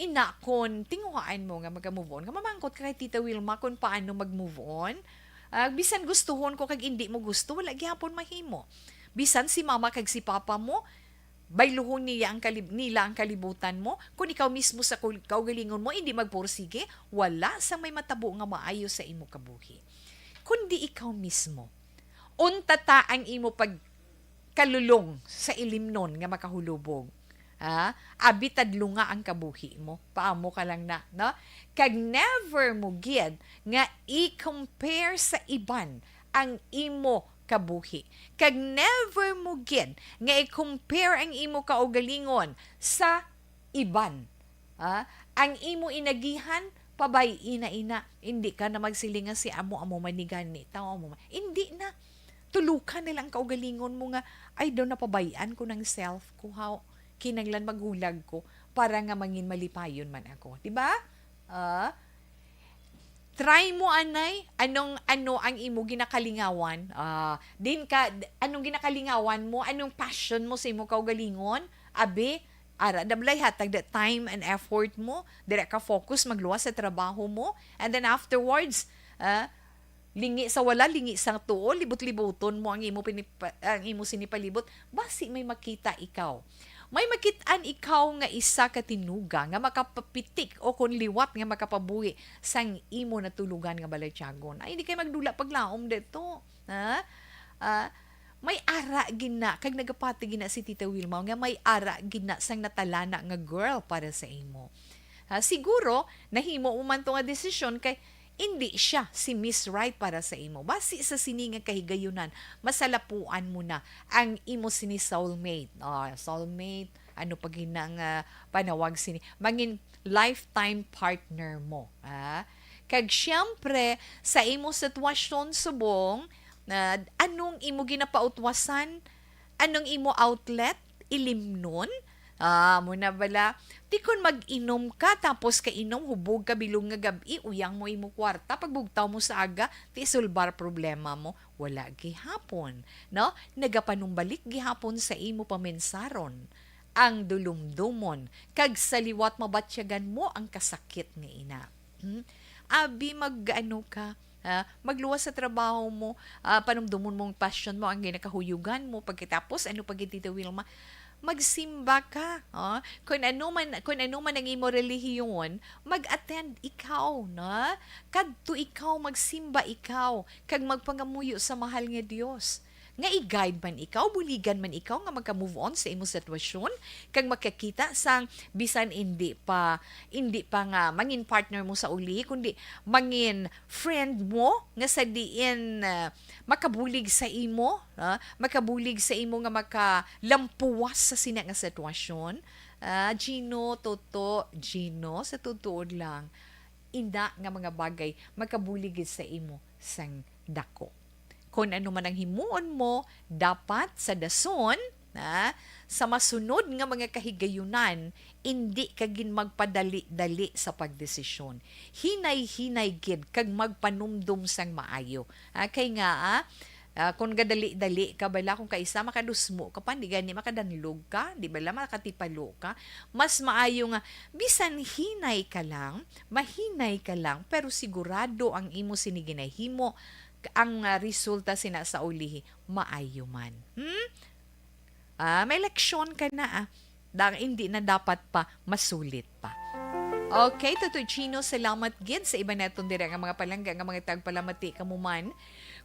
inakon, tinguhaan mo nga mag-move on. Nga mamangkot ka kay Tita Wilma kung paano mag-move on. Bisan gustuhon ko kag hindi mo gusto, wala gyapon mahimo. Bisan si mama kag si papa mo, bayluhon nila ang kalibutan mo, kung ikaw mismo sa kaugalingon mo, hindi magpursige, wala sa may matabo nga maayo sa imo kabuhi. Kundi ikaw mismo, untata ang imo pagkalulong sa ilimnon nga makahulubog. Abi tadlunga ang kabuhi mo. Paamo ka lang na, no? Kag never mo gid nga i-compare sa iban ang imo kabuhi. Kag never mo gid nga i-compare ang imo kaugalingon sa iban. Ang imo inagihan pabay ina-ina. Hindi ka na magsilinga si amo manigan ni tao mo. Hindi na. Tulukan nilang kaugalingon mo nga, ay daw napabayan ko ng self ko, how kinanglan maghulag ko para nga mangin malipayon man ako. Diba? Try mo anay, ano ang imo ginakalingawan. Anong ginakalingawan mo, anong passion mo sa imo kaugalingon, abi, dablay hatag that time and effort mo, dire ka focus magluwas sa trabaho mo, and then afterwards, lingi sa wala, lingi sa tuo, libot-liboton mo ang imo sinipalibot, basi may makita ikaw. May makitaan ikaw nga isa ka tinuga nga makapapitik o kung liwat nga makapabuhi sang imo na tulugan nga balaytyagon. Ay, hindi kayo magdula paglaom dito. May ara gina, kag nagapati gina si Tita Wilma, nga may ara gina sang natalana nga girl para sa imo. Siguro, nahimo uman to nga desisyon kay hindi siya si Miss Right para sa imo. Basi sa siningang kahigayunan, masalapuan mo na ang imo sini soulmate. Soulmate, ano pag hinang panawag sini. Mangin lifetime partner mo. Kag siyempre, sa imo sitwasyon subong, anong imo ginapautwasan, anong imo outlet, ilimnon, muna bala, di kun mag-inom ka, tapos kainom, hubog ka bilong nga gabi, uyang mo imo kwarta, pagbugtaw mo sa aga, ti sulbar problema mo, wala gihapon, no? Nagapanumbalik gihapon sa imo pamensaron, ang dulumdumon, kag saliwat mabatsyagan mo ang kasakit nga ina. Abi mag-ano ka, magluwas sa trabaho mo, panumdumon mong passion mo, ang ginakahuyugan mo, pagkatapos, ano pag Tita Wilma, magsimba ka. Kung ano man ang imo relihiyon, mag-attend ikaw, na? Kadto ikaw, magsimba ikaw, kag magpangamuyo sa mahal nga Dios. Nga i-guide man ikaw, buligan man ikaw nga magka-move on sa imong sitwasyon, kag makakita sang bisan hindi pa nga mangin partner mo sa uli, kundi mangin friend mo nga sa diin makabulig sa imo, makabulig sa imo nga makalampuwas sa sina nga sitwasyon. Gino, sa tutuod lang, inda nga mga bagay makabulig sa imo sang dako. Kung ano man ang himuon mo, dapat sa dason, sa masunod nga mga kahigayunan, hindi ka gin magpadali-dali sa pagdesisyon. Hinay-hinay gid kag magpanumdum sang maayo. Kay nga, kung gadali-dali ka bala, kung kaisa makadusmo ka pa, di gani makadanlog ka, di bala makatipalo ka, mas maayo nga, bisan hinay ka lang, mahinay ka lang, pero sigurado ang imo siniginahimo, ang resulta sina sa ulihi, maayo man. May leksyon ka na hindi na dapat pa masulit pa. Okay, Tutoy Chino, salamat gid sa iba naton dire nga mga palangga, nga mga tagpalamati kamuman.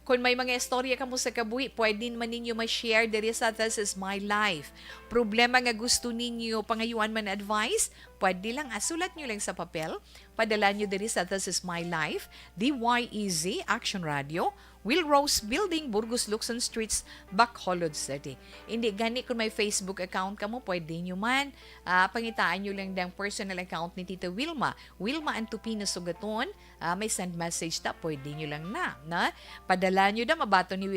Kung may mga istorya ka mo sa kabuhi, pwede man ninyo ma-share diri sa This Is My Life. Problema nga gusto ninyo pangayuan man advice, pwede lang sulat nyo lang sa papel. Padala nyo diri sa This Is My Life, DYEZ Action Radio, Will Rose Building, Burgos Luxon Streets, Bacolod City. Hindi gani kung may Facebook account ka mo, pwede nyo man. Pangitaan nyo lang ng personal account ni Tita Wilma. Wilma Antupino Sugaton. May send message ta, pwede nyo lang na. Padala nyo na, mabato ni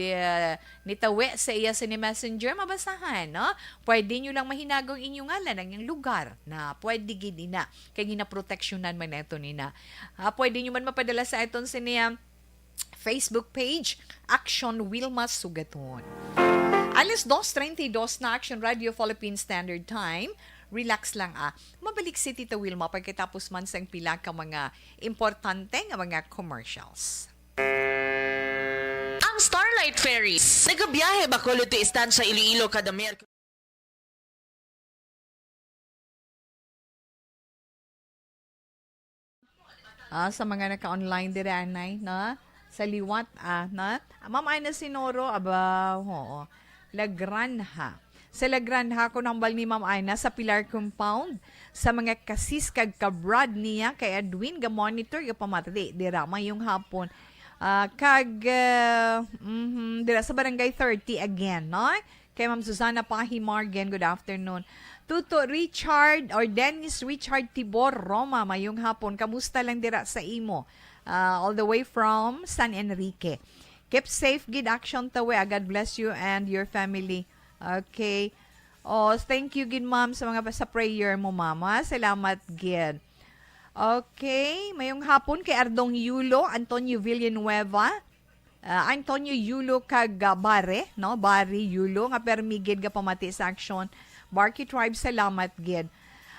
Tawe sa iya sa ni Messenger, mabasahan. No? Pwede nyo lang mahinagong inyong ngalan ang yung lugar na pwede gini na. Kaya gina-protectionan man ito nina. Pwede nyo man mapadala sa iton sa niya Facebook page, Action Wilma Sugaton. Alas 2:32 na Action Radio Philippine Standard Time. Relax lang Mabalik si Tita Wilma pagkatapos man sang pila ka mga importante nga mga commercials. Ang Starlight Ferries. Nagabiyahe Bacolod to Estancia Iloilo kada Miyerkules. Sa mga naka-online dire anay, na? Sa liwat, na? Ma'am Ana Sinoro, lagran ha. sa Lagranha ko nambal ni Ma'am Aina sa Pilar Compound sa mga kasis kag kabrad niya kay Edwin ga monitor ga pamatri dira mayong hapon. Dira sa Barangay 30 again, no? Kay Ma'am Susana Pahimargen, good afternoon. Tuto Richard or Dennis Richard Tibor Roma, mayong hapon. Kamusta lang dira sa imo? All the way from San Enrique. Keep safe, good action tawe. God bless you and your family. Okay. Oh, thank you, good ma'am, sa mga sa prayer mo, mama. Salamat, gid. Okay, mayong hapon kay Ardong Yulo, Antonio Villanueva, Antonio Yulo kag Bare, no? Bari Yulo nga permigid ga pamati sa action. Barky Tribe, salamat gid.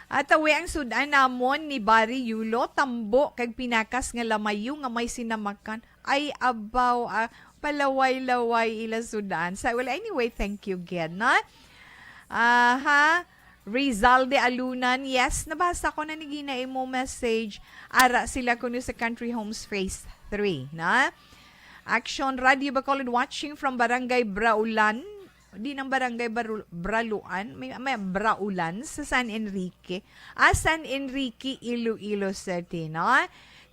At awi ang sudan namon ni Bari Yulo, tambo kag pinakas nga lamayo nga may sinamakan. Ay abaw, palaway-laway ila sudan. So, well, anyway, thank you gid, no? Rizalde Alunan, yes, nabasa ko na ni Gina mo message. Ara sila kuno sa Country Homes Phase 3, na? Action Radio Bacolod watching from Barangay Braulan. Di ng Barangay Braluan, may Braulan sa San Enrique. San Enrique, Iloilo City, no?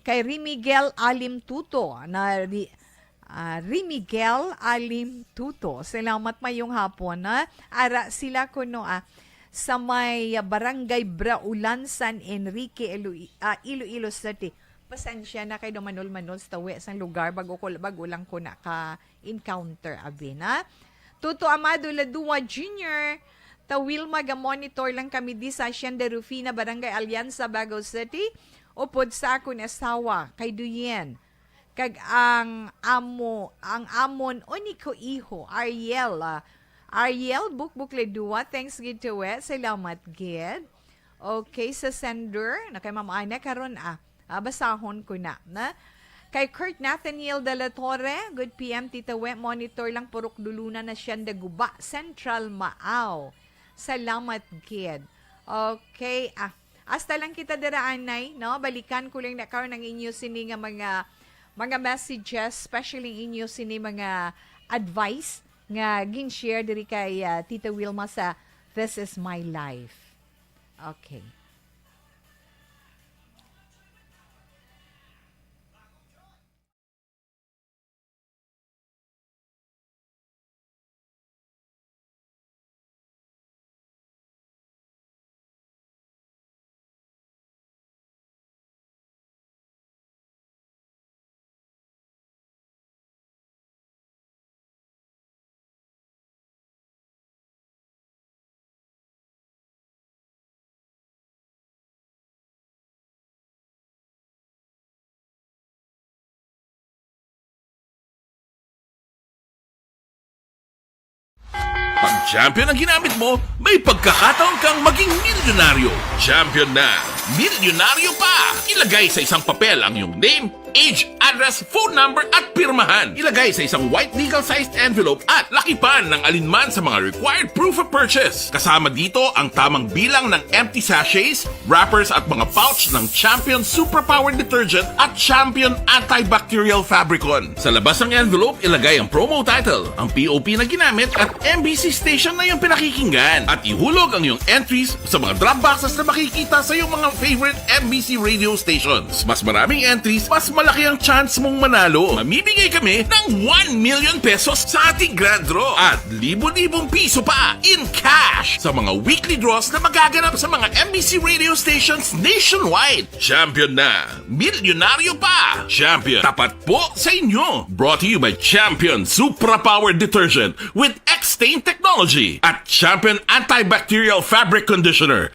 Kay Rimigel Alim Tuto, na Rimigel Alim Tuto. Salamat mayong hapon, na? Ara sila kuno sa may Barangay Braulan, San Enrique, Iloilo City. Pasensya na kay dumanol-manol sa tawi sa lugar bago lang ko na ka-encounter abi na. Tuto Amado Ladua Jr. Tawil maga-monitor lang kami di sa Hacienda Rufina, Barangay Alianza, Baguio City. Upod sa akong asawa kay Duyen. Kag ang amon oni ko iho Ariel Bukbuk Ledua, thanks gid to it. Salamat gid. Okay, sa sender na kay Ma'am Ana karon basahon ko na. Kay Kurt Nathaniel de la Torre, good PM Tita We, monitor lang purok duluna na Hacienda Guba, Central Maaw. Salamat gid. Okay, hasta lang kita diraanay, no? Balikan ko lang na karon ng inyo sini nga mga messages, especially inyo sini mga advice nga gin-share diri kay Tita Wilma sa This Is My Life. Okay. Pag champion ang ginamit mo, may pagkakataon kang maging milyonaryo. Champion na, milyonaryo pa! Ilagay sa isang papel ang iyong name, age, address, phone number at pirmahan. Ilagay sa isang white legal-sized envelope at lakipan ng alinman sa mga required proof of purchase. Kasama dito ang tamang bilang ng empty sachets, wrappers at mga pouch ng Champion Superpower Detergent at Champion Antibacterial Fabricon. Sa labas ng envelope, ilagay ang promo title, ang POP na ginamit at MBC station na yung pinakikinggan. At ihulog ang iyong entries sa mga drop boxes na makikita sa iyong mga favorite MBC radio stations. Mas maraming entries, mas malaki ang chance mong manalo. Mamibigay kami ng 1 million pesos sa ating grand draw at libo-libong piso pa in cash sa mga weekly draws na magaganap sa mga MBC radio stations nationwide. Champion na, milyonaryo pa. Champion, tapat po sa inyo. Brought to you by Champion Superpower Detergent with X-Stain Technology at Champion Antibacterial Fabric Conditioner.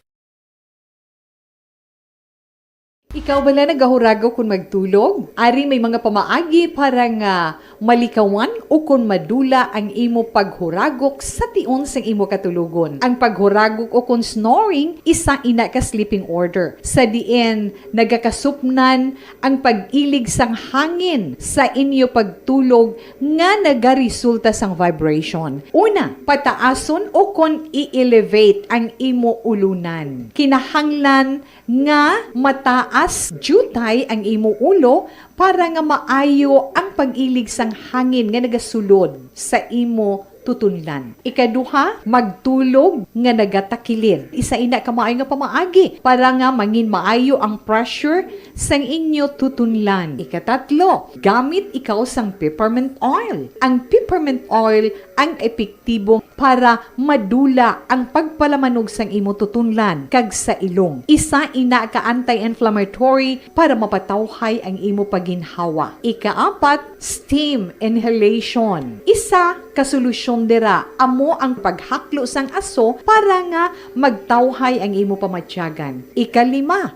Ikaw bala nagahurago kung magtulog? Ari may mga pamaagi para nga malikawan o kung madula ang imo paghuragok sa tion sang imo katulugon. Ang paghuragok o kung snoring, isa ina ka sleeping order. Sa diin, nagakasupnan ang pag-ilig sang hangin sa inyo pagtulog nga nagaresulta sang vibration. Una, pataason o kung i-elevate ang imo ulunan. Kinahanglan nga mataas jutay ang imo ulo para nga maayo ang pag-ilig sang hangin nga nagasulod sa imo tutunlan. Ikaduha, magtulog nga nagatakilid. Isa ina ka maayo nga pamaagi para nga mangin maayo ang pressure sang inyo tutunlan. Ikatatlo, gamit ikaw sang peppermint oil. Ang peppermint oil ang epektibo para madula ang pagpalamanog sang imo tutunlan kag sa ilong. Isa ina ka anti-inflammatory para mapatawhay ang imo paginhawa. Ikaapat, steam inhalation. Isa ka solusyon dira amo ang paghaklo sang aso para nga magtawhay ang imo pamatyagan. Ikalima,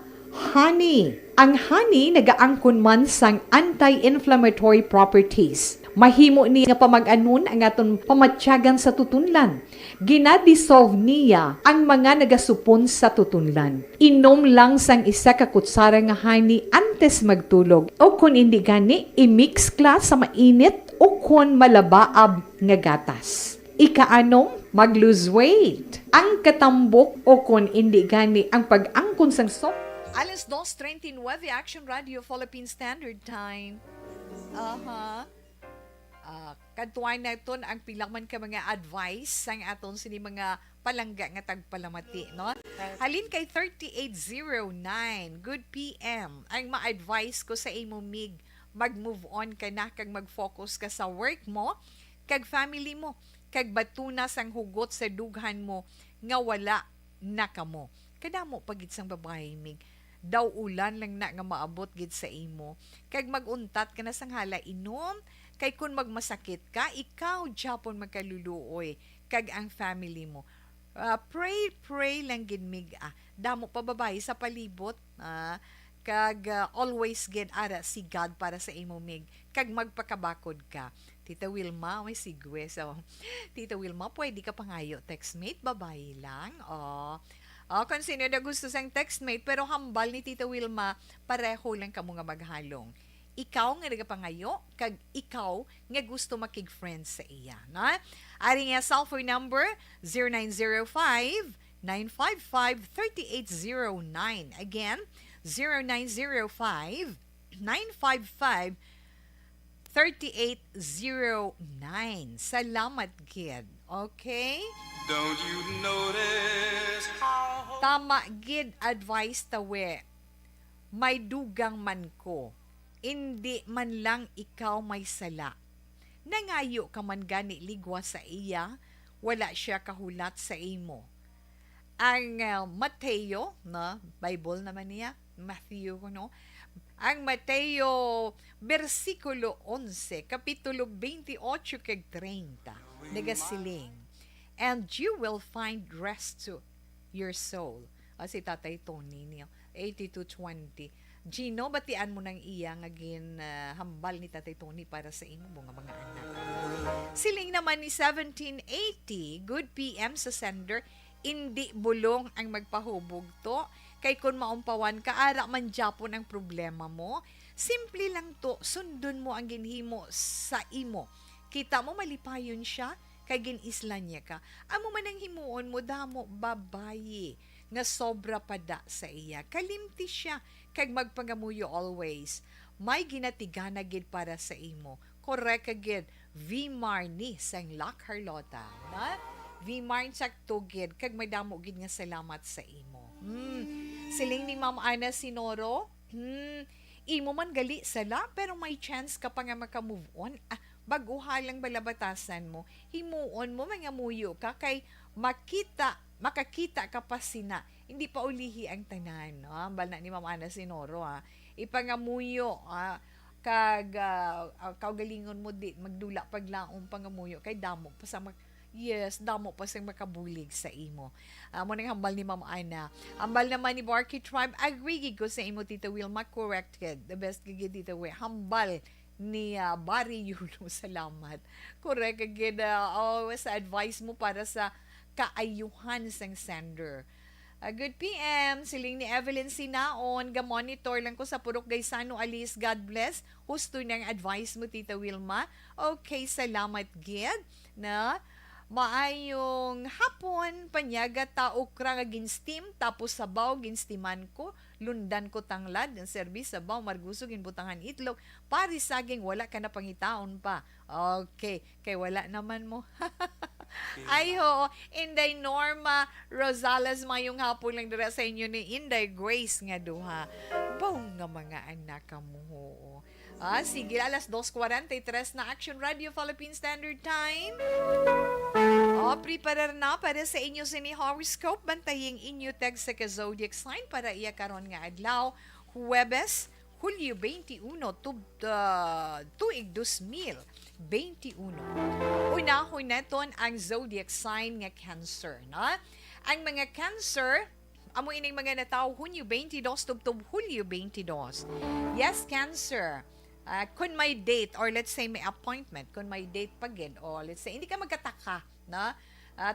honey. Ang honey nagaangkon man sang anti-inflammatory properties. Mahimo ni nga pamag-anon ang aton pamatyagan sa tutunlan. Ginadissolve niya ang mga nagasupon sa tutunlan. Inom lang sang isa ka kutsara nga honey antes magtulog. O kung hindi gani, i-mix kla sa mainit o kung malabaab nga gatas. Ikaanong, mag-lose weight. Ang katambok o kung hindi gani ang pag-angkon sang soft. Alas 2:39, Action Radio Philippine Standard Time. Kadtuan na ito ang pilakman ka mga advice sang aton sini mga palangga nga tagpalamati, no? Halin kay 3809, good PM. Ang ma-advise ko sa imo mig, mag-move on ka na kag mag-focus ka sa work mo, kag family mo, kag batuna sang hugot sa dughan mo nga wala na kamo. Kadamo pagid sang babae mig. Daw ulan lang na nga maabot gid sa imo. Kag maguntat ka na sang hala inom, kay kung magmasakit ka, ikaw japon magkaluluoy kag ang family mo. Pray lang gid mig. Damo pa babae sa palibot. Kag always get ara si God para sa imo mig. Kag magpakabakod ka. Tita Wilma, may sigwe. So, Tita Wilma, pwede ka pangayo textmate, babae lang. Kung sino na gusto sang textmate, pero hambal ni Tita Wilma, pareho lang ka mga maghalong. Ikaw nga nagapangayo, kag ikaw nga gusto makig-friends sa iya. Na? Ari nga cellphone number, 0905-955-3809. Again, 0905-955-3809. Salamat, kid. Okay? Don't you notice how Tama, gid advice tawe. May dugang man ko. Hindi man lang ikaw may sala. Nangayo ka man gani ligwa sa iya, wala siya kahulat sa imo. Ang Mateo, no? Bible naman niya, Matthew, no? Ang Mateo, versikulo 11, kapitulo 28 kag 30, nagasiling, and you will find rest to your soul. Si Tatay Tony niyo, 8220. Gino, batian mo ng iya nga hambal ni Tatay Tony para sa imo mga anak. Siling naman ni 1780, good PM sa sender, hindi bulong ang magpahubog to. Kay kung maumpawan ka, ara man japon ang problema mo. Simple lang to, sundon mo ang ginhimo sa imo. Kita mo malipayon siya, kay ginislan niya ka. Amo man ang himuon mo, damo babaye nga sobra pada sa iya. Kalimti siya, kag magpangamuyo always. May ginatigana gid para sa imo. Correct agad. V-Mar ni sang La Carlota. Na? V-Mar sakto gid, kag may damo gid nga salamat sa imo. Siling ni Ma'am Ana Sinoro, imo man gali sala, pero may chance ka pa nga maka-move on. Baguha lang balabatasan mo, himuon mo, mangamuyo ka, kay makakita ka pa sina. Hindi pa ulihi ang tanan. Bala ni Ma'am Ana Sinoro, ipangamuyo, kag kaugalingon mo di, magdula paglaong pangamuyo, kay damo pa sa damo pa siyang makabulig sa imo. Mo nang hambal ni Ma'am Ana. Hambal naman ni Barky Tribe, agree ko sa imo, Tita Wilma, corrected. The best gigi, Tita Wilma. Hambal ni Barry Yulo, salamat. Correct again, sa advice mo para sa kaayuhan sang sender. Good PM, siling ni Evelyn Sinaon, ga-monitor lang ko sa Purok Gaysano, Alice, God bless. Husto ng advice mo, Tita Wilma. Okay, salamat, Gid. Na, maayong hapon, panyaga ta okra nga ginstim, tapos sabaw ginstiman ko, lundan ko tanglad, ng serbis sa baw, margusog, inbutangan itlog, pari saging, wala ka na pangitaon pa. Okay, kay wala naman mo. Ay ho, Inday Norma Rosales, mayong hapon lang dira sa inyo ni Inday Grace nga duha. Baw nga mga anak mo ho. Sige, alas 2:43 na Action Radio Philippine Standard Time. Preparar na para sa inyo sini horoscope. Bantaying inyo tag sa ka-zodiac sign para iya karon nga adlaw. Huwebes, Hulyo 21, tuig 2021. Unahon naton ang zodiac sign nga Cancer. Na? Ang mga Cancer, amo ining mga nataw Hunyo 22 tubtob Hulyo 22. Yes, Cancer. Kung may date or let's say may appointment, kung may date pagid o let's say hindi ka magkataka na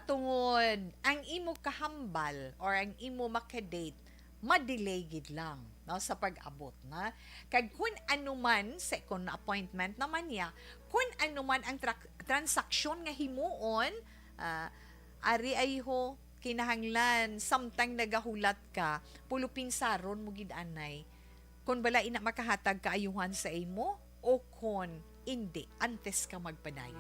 tungod ang imo kahambal or ang imo makadate madelay gid lang no sa pag-abot na kag kun anuman sa kun appointment naman niya kun anuman ang transaksyon nga himuon ari ay ho kinahanglan samtang nagahulat ka puluping saron mo gid anay kung bala ina makahatag kaayuhan sa imo o kung hindi antes ka magpadayon.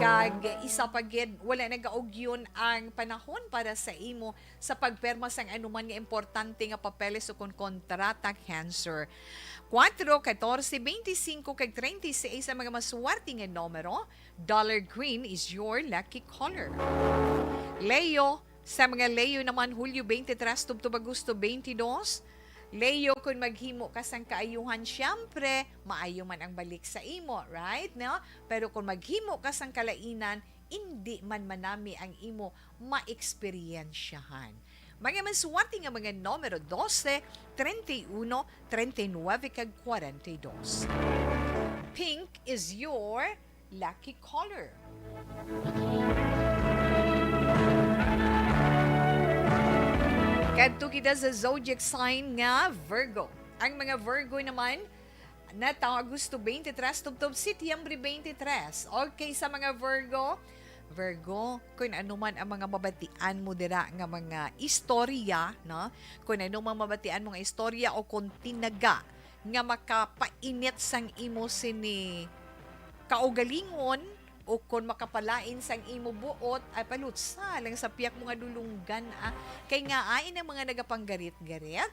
Kag isa pagid wala nagaog yun ang panahon para sa imo sa pagperma sang anuman nga importante nga papeles o kung kontrata Cancer. 4, 14, 25 kag 36 ang mga maswerte nga numero. Dollar green is your lucky color. Leo, sa mga Leo naman Hulyo 23 tubtob Agosto 22. Leo, kung maghimo ka sang kaayuhan, syempre, maayo man ang balik sa imo, right? No? Pero kung maghimo ka sang kalainan, hindi man manami ang imo ma-eksperyensyahan. Mga maswerte nga mga numero 12, 31, 39, kag 42. Pink is your lucky color. Kadto kita sa zodiac sign nga Virgo. Ang mga Virgo naman na Agosto 23 tubtob Setyembre 23. Okay sa mga Virgo, kung ano man ang mga mabatian mo dira nga mga istorya, no? Kung ano man mabatian mo nga istorya o kung tinaga nga makapainit sang imo sini kaugalingon o kung makapalain sang imo buot ay palutsa lang sa piyak mga dulunggan kay nga ay ng mga nagapanggarit-garit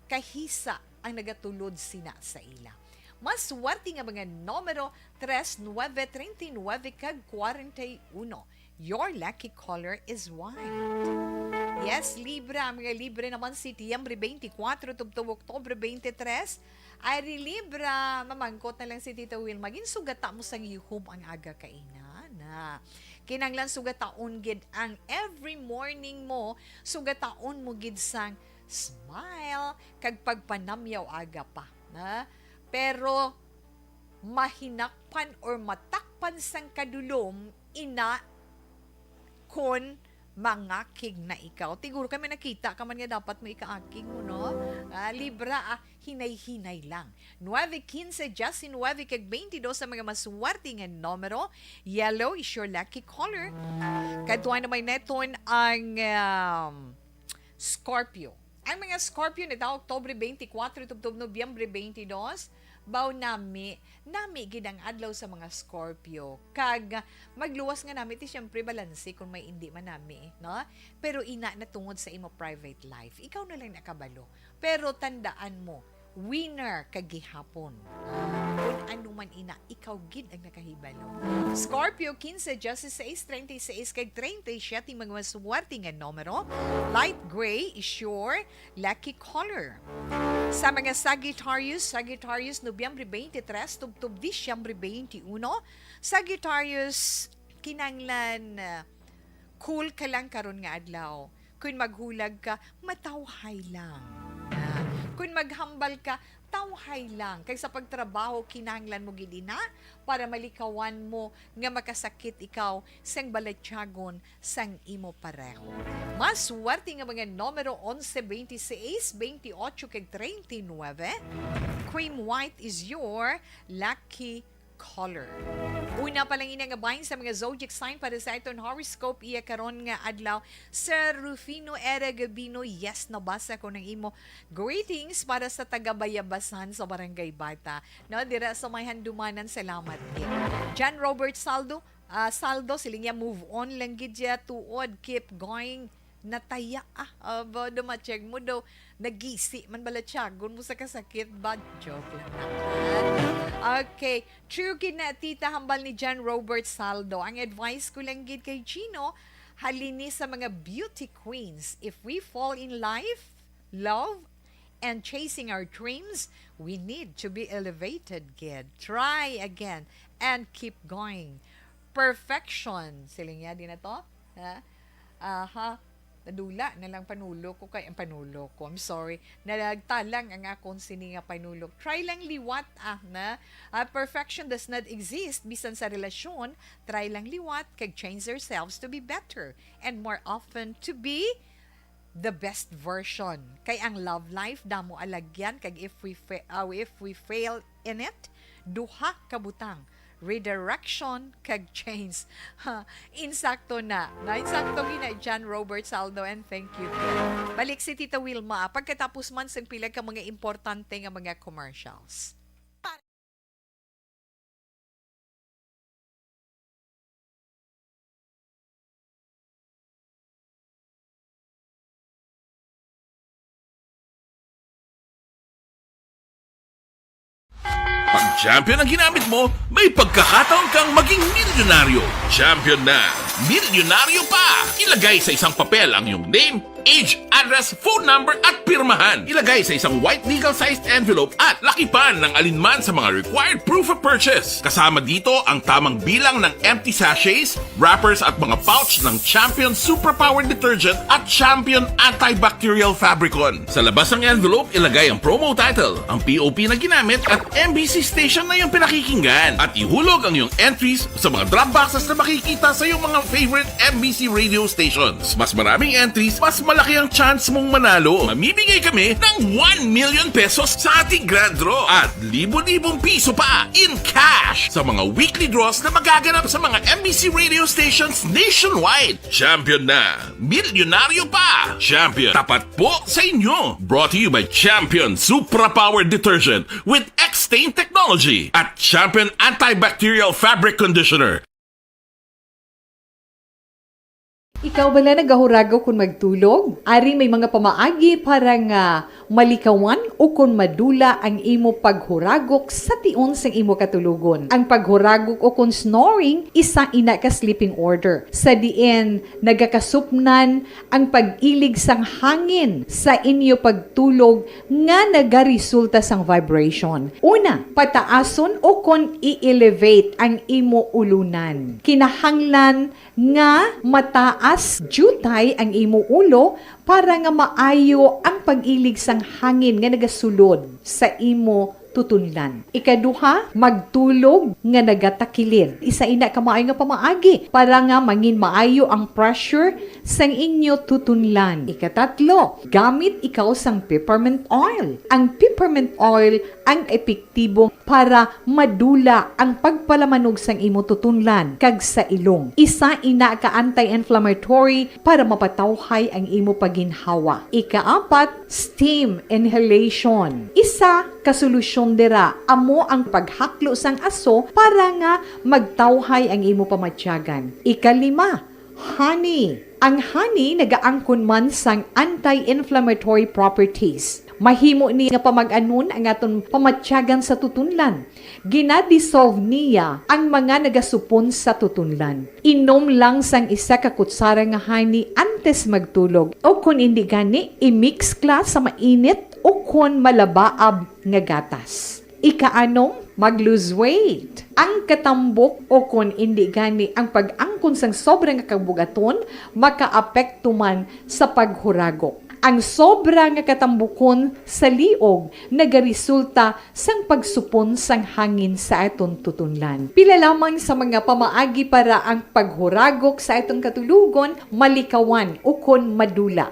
kahisa ang nagatulod sina sa ila. Mas swerte nga mga numero 3, 9, 39 kag 41. Your lucky color is white. Yes, Libra. Mga Libra naman Setyembre 24 tubtob Oktubre 23. Ay Libra, mamangkot na lang si Tita Will. Maging sugata mo sang yuhom ang aga kaina na. Kinanglan sugataon gid ang every morning mo, sugataon mo gid sang smile kag pagpanamyaw aga pa. Na? Pero mahinakpan or matakpan sang kadulom ina kon mangakig na ikaw. Tiguro kami nakita ka man nga dapat mo ikaakig mo, no? Libra, hinay-hinay lang. 9, 15, Justin 9, kag 22 sa mga maswerte nga numero. Yellow is your lucky color. Kadtuan naman neton ang Scorpio. Ang mga Scorpio na daw Oktubre 24 tubtob Nobyembre 22, baw nami gid ang adlaw sa mga Scorpio. Kag magluwas nga nami ti syempre balanse kung may hindi man nami, no? Pero ina na tungod sa imo private life. Ikaw na lang nakabalo. Pero tandaan mo, winner kagihapon. Kung ano man ina, ikaw gid ang nakahibalo. Scorpio 15, Justice 6, 36 kag 37 mga maswerte nga numero. Light gray is your lucky color. Sa mga Sagittarius Nobyembre 23 tubtob Disyembre 21. Sagittarius kinanglan cool ka lang karon nga adlaw. Kung maghulag ka, matawhay lang. Kung maghambal ka, tawhay lang. Kay sa pagtrabaho, kinahanglan mo gidina para malikawan mo nga makasakit ikaw sang balatyagon sang imo pareho. Mas swerte nga mga numero 11, 26, 28 kag 39. Cream white is your lucky color. Una pa lang inangabahin sa mga zodiac sign para sa iton horoscope iya karon nga adlaw sa Rufino Era Gabino. Yes, nabasa ko ng imo greetings para sa taga-Bayabasan sa Barangay Bata. No, dira sa may handumanan, salamat din. John Robert Saldo siling ya move on lang gid ya tuod, keep going. Nataya aba dumatsyag mo daw nagisi man bala tiyagon mo sa kasakit ba, joke lang naman. Okay, true gid na tita hambal ni John Robert Saldo. Ang advice ko lang gid kay Gino, halini sa mga beauty queens. If we fall in life, love, and chasing our dreams, we need to be elevated, kid. Try again and keep going. Perfection. Siling ya din na to? Ha? Aha. Nadula na lang panulo ko kay ang panulo ko. I'm sorry. Nalagtalang ang akong sininga panulok. Try lang liwat na. Perfection does not exist bisan sa relasyon. Try lang liwat kag change ourselves to be better and more often to be the best version. Kay ang love life damo alagyan kag if we fail in it, duha ka butang. Redirection kag change. Insakto na. Insakto gina John Robert Saldo, and thank you. Balik si Tita Wilma pagkatapos man sang pila ka mga importante nga mga commercials. Pag champion ang ginamit mo, may pagkakataon kang maging milyonaryo. Champion na, milyonaryo pa! Ilagay sa isang papel ang iyong name, age, address, phone number at pirmahan. Ilagay sa isang white legal-sized envelope at lakipan ng alinman sa mga required proof of purchase. Kasama dito ang tamang bilang ng empty sachets, wrappers at mga pouch ng Champion Superpower Detergent at Champion Antibacterial Fabricon. Sa labas ng envelope, ilagay ang promo title, ang POP na ginamit at MBC station na yung pinakikinggan. At ihulog ang iyong entries sa mga drop boxes na makikita sa iyong mga favorite MBC radio stations. Mas maraming entries, mas malaki ang chance mong manalo. Mamimigay kami ng 1 million pesos sa ating grand draw at libo-libong piso pa in cash sa mga weekly draws na magaganap sa mga MBC radio stations nationwide. Champion na, milyonaryo pa. Champion, tapat po sa inyo. Brought to you by Champion Superpower Detergent with X-Stain Technology at Champion Antibacterial Fabric Conditioner. Ikaw bala nagahurago kung magtulog? Ari may mga pamaagi para nga malikawan o kung madula ang imo paghuragok sa tion sang imo katulugon. Ang paghuragok o kung snoring, isa ina ka sleeping order. Sa diin, nagakasupnan ang pag-ilig sang hangin sa inyo pagtulog nga nagaresulta sang vibration. Una, pataason o kung i-elevate ang imo ulunan. Kinahanglan nga mataas jutay ang imo ulo para nga maayo ang pag-ilig sang hangin nga nagasulod sa imo tutunlan. Ikaduha, magtulog nga nagatakilid. Isa ina ka maayo nga pamaagi para nga mangin maayo ang pressure sang inyo tutunlan. Ikatatlo, gamit ikaw sang peppermint oil. Ang peppermint oil ang epektibo para madula ang pagpalamanog sang imo tutunlan kag sa ilong. Isa ina ka anti-inflammatory para mapatawhay ang imo paginhawa. Ikaapat, steam inhalation. Isa ka solusyon dira amo ang paghaklo sang aso para nga magtawhay ang imo pamatyagan. Ikalima, honey. Ang honey nagaangkon man sang anti-inflammatory properties. Mahimo ni nga pamag-anon ang aton pamatyagan sa tutunlan. Ginadissolve niya ang mga nagasupon sa tutunlan. Inom lang sang isa ka kutsara nga honey antes magtulog. O kung hindi gani, i-mix kla sa mainit o kung malabaab nga gatas. Ikaanom, mag-lose weight. Ang katambok o kung hindi gani ang pag-angkon sang sobrang kabugaton, makaapekto man sa paghuragok. Ang sobra nga katambukon sa liog nagaresulta sang pagsupon sang hangin sa aton tutunlan. Pila lamang sa mga pamaagi para ang paghuragok sa aton katulugon malikawan o kon madula.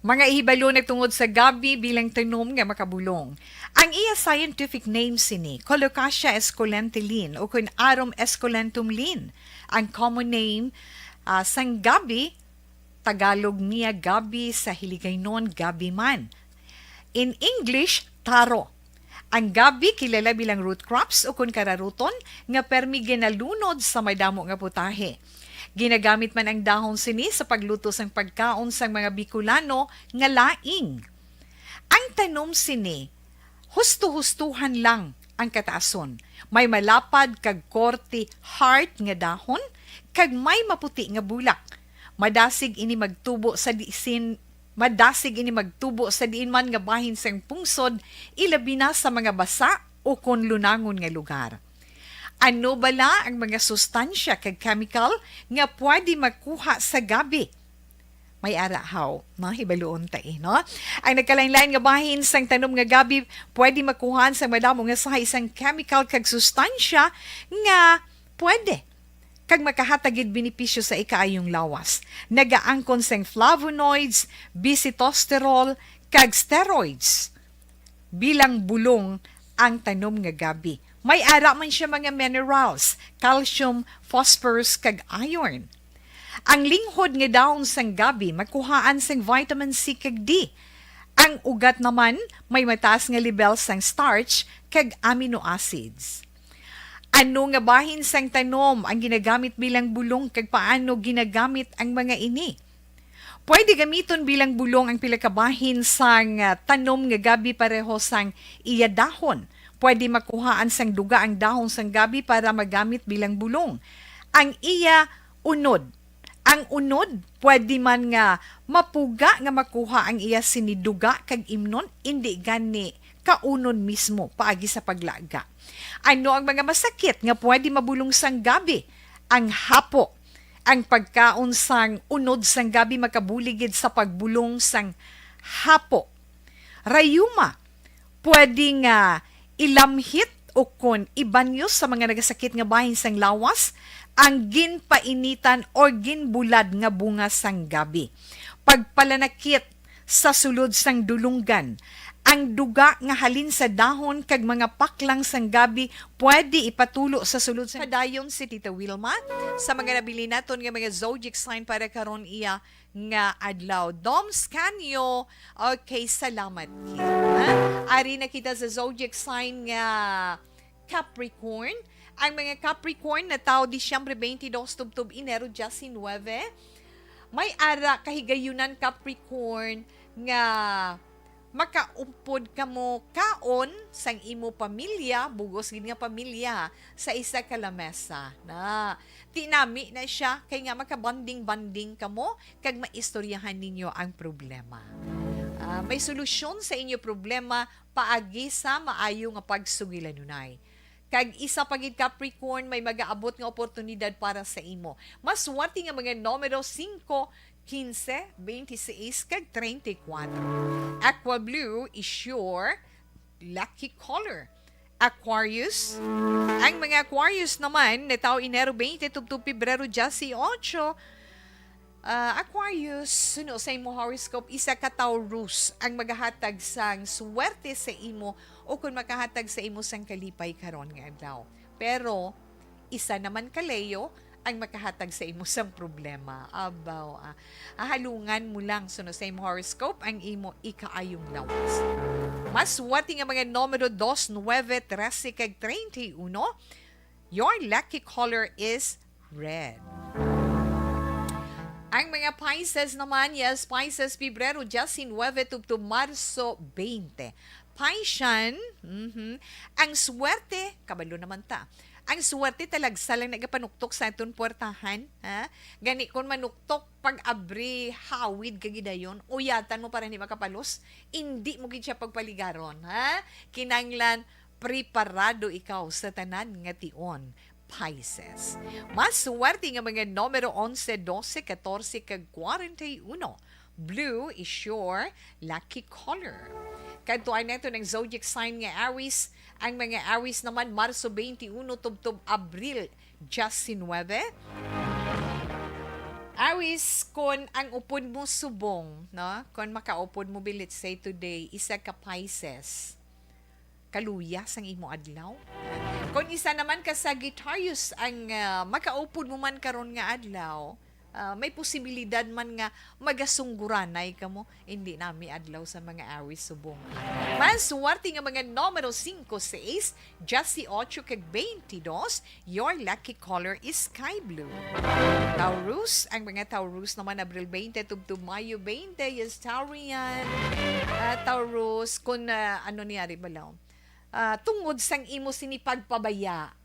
Mga ihibalo nagtungod sa gabi bilang tanom nga makabulong. Ang iya scientific name sini, Colocasia esculentilin o kun Arum esculentum lin. Ang common name sang gabi, Tagalog niya gabi, sa Hiligaynon gabi man. In English, taro. Ang gabi kilala bilang root crops o kun kararuton nga permi ginalunod sa madamo nga putahe. Ginagamit man ang dahon sini sa pagluto sang pagkaon sang mga Bicolano nga laing. Ang tanom sini, husto-hustuhan lang ang kataason. May malapad kag korte heart nga dahon kag may maputi nga bulak. Madasig ini magtubo sa diin man nga bahin sang pungsod, ilabi na sa mga basa o kon lunangon nga lugar. Ano bala ang mga sustansya kag chemical nga pwede makuha sa gabi? May arahaw, hibaluon tayo, no? Ang nagkalain-lain nga bahin sang tanom nga gabi, pwede makuhaan sa madamo nga sa isang chemical kag sustansya nga pwede kag makahatagid benepisyo sa ikaayong lawas. Nagaangkon sang flavonoids, bisitosterol, kag steroids. Bilang bulong ang tanom nga gabi. May ara man siya mga minerals, calcium, phosphorus, kag iron. Ang linghod nga dahon sang gabi makuhaan sang vitamin C kag D. Ang ugat naman may mataas nga level sang starch kag amino acids. Ano nga bahin sang tanom ang ginagamit bilang bulong kag paano ginagamit ang mga ini? Pwede gamiton bilang bulong ang pila ka bahin sang tanom nga gabi pareho sang iya dahon. Pwede makuhaan sang duga ang dahon sang gabi para magamit bilang bulong. Ang iya unod. Ang unod, pwede man nga mapuga nga makuha ang iya siniduga kag imnon, hindi gani kaunon mismo paagi sa paglaga. Ano ang mga masakit nga pwede mabulong sang gabi? Ang hapo. Ang pagkaon sang unod sang gabi makabuligid sa pagbulong sang hapo. Rayuma. Pwede nga ilamhit o kon ibanyo sa mga nagasakit nga bahin sang lawas ang ginpainitan o ginbulad nga bunga sang gabi. Pagpalanakit sa sulod sang dulunggan, ang duga nga halin sa dahon kag mga paklang sang gabi pwede ipatulo sa sulod sa dayon si Tita Wilma sa mga nabili naton nga mga zodiac sign para karon iya nga adlaw. Doms kanyo. Okay, salamat kita. Ari na kita sa zodiac sign nga Capricorn. Ang mga Capricorn na tao Disyembre 22 tubtub Enero 19. May ara kahigayunan Capricorn nga makaumpod ka mo kaon sang imo pamilya, bugos gid nga pamilya sa isa ka lamesa. Na tinami na siya kay nga makabanding-banding ka mo kag maistoryahan ninyo ang problema. May solusyon sa inyo problema paagi sa maayo nga pagsugilanunay. Kag isa pagid Capricorn may magaabot nga oportunidad para sa imo. Mas wati nga mga numero 5, 15, 26, kag 34. Aqua blue is your lucky color. Aquarius. Ang mga Aquarius naman, na tao Enero 20 tubtub Pebrero 18. Aquarius, sa imo horoscope, isa ka Taurus ang magahatag sang swerte sa imo o kung makahatag sa imo sang kalipay karon nga adlaw. Pero, isa naman ka Leo ang makahatag sa imo sang problema. Abaw, halungan mo lang sa imo horoscope ang imo ikaayong lawas. Mas wati nga mga numero 2, 9, 13, kag 31. Your lucky color is red. Ang mga Pisces naman, yes, Pisces, Pebrero 19 tubtub Marso 20. Piscian, ang swerte, kabalo naman ta, ang swerte talagsa lang nagapanuktok sa aton puwertahan. Gani kung manuktok pag-abri, hawid kagidayon, uyatan mo para hindi makapalos, hindi mo gid siya pagpaligaron. Kinanglan, preparado ikaw sa tanan nga tion. Pisces. Mas swerte nga mga numero 11, 12, 14, kag 41. Blue is your lucky color. Kantuan neto ng zodiac sign nga Aries. Ang mga Aries naman Marso 21 tubtub Abril 19. Awis, kon ang upod mo subong, no? Kon makaupod mo bilit say today, isa ka Pisces. Kaluya sang imo adlaw. Kung isa naman ka Sagittarius ang makaupod mo man karon nga adlaw, may posibilidad man nga magasungguranay ka mo, hindi nami adlaw sa mga awis subong. Mas suwerte nga mga numero 5, 6, 18 kag 22, your lucky color is sky blue. Taurus, ang mga Taurus naman Abril 20 tubtub Mayo 20, yes Taurian. Taurus, kung ano niyari balaw? Tungod sang imo sinipagpabaya.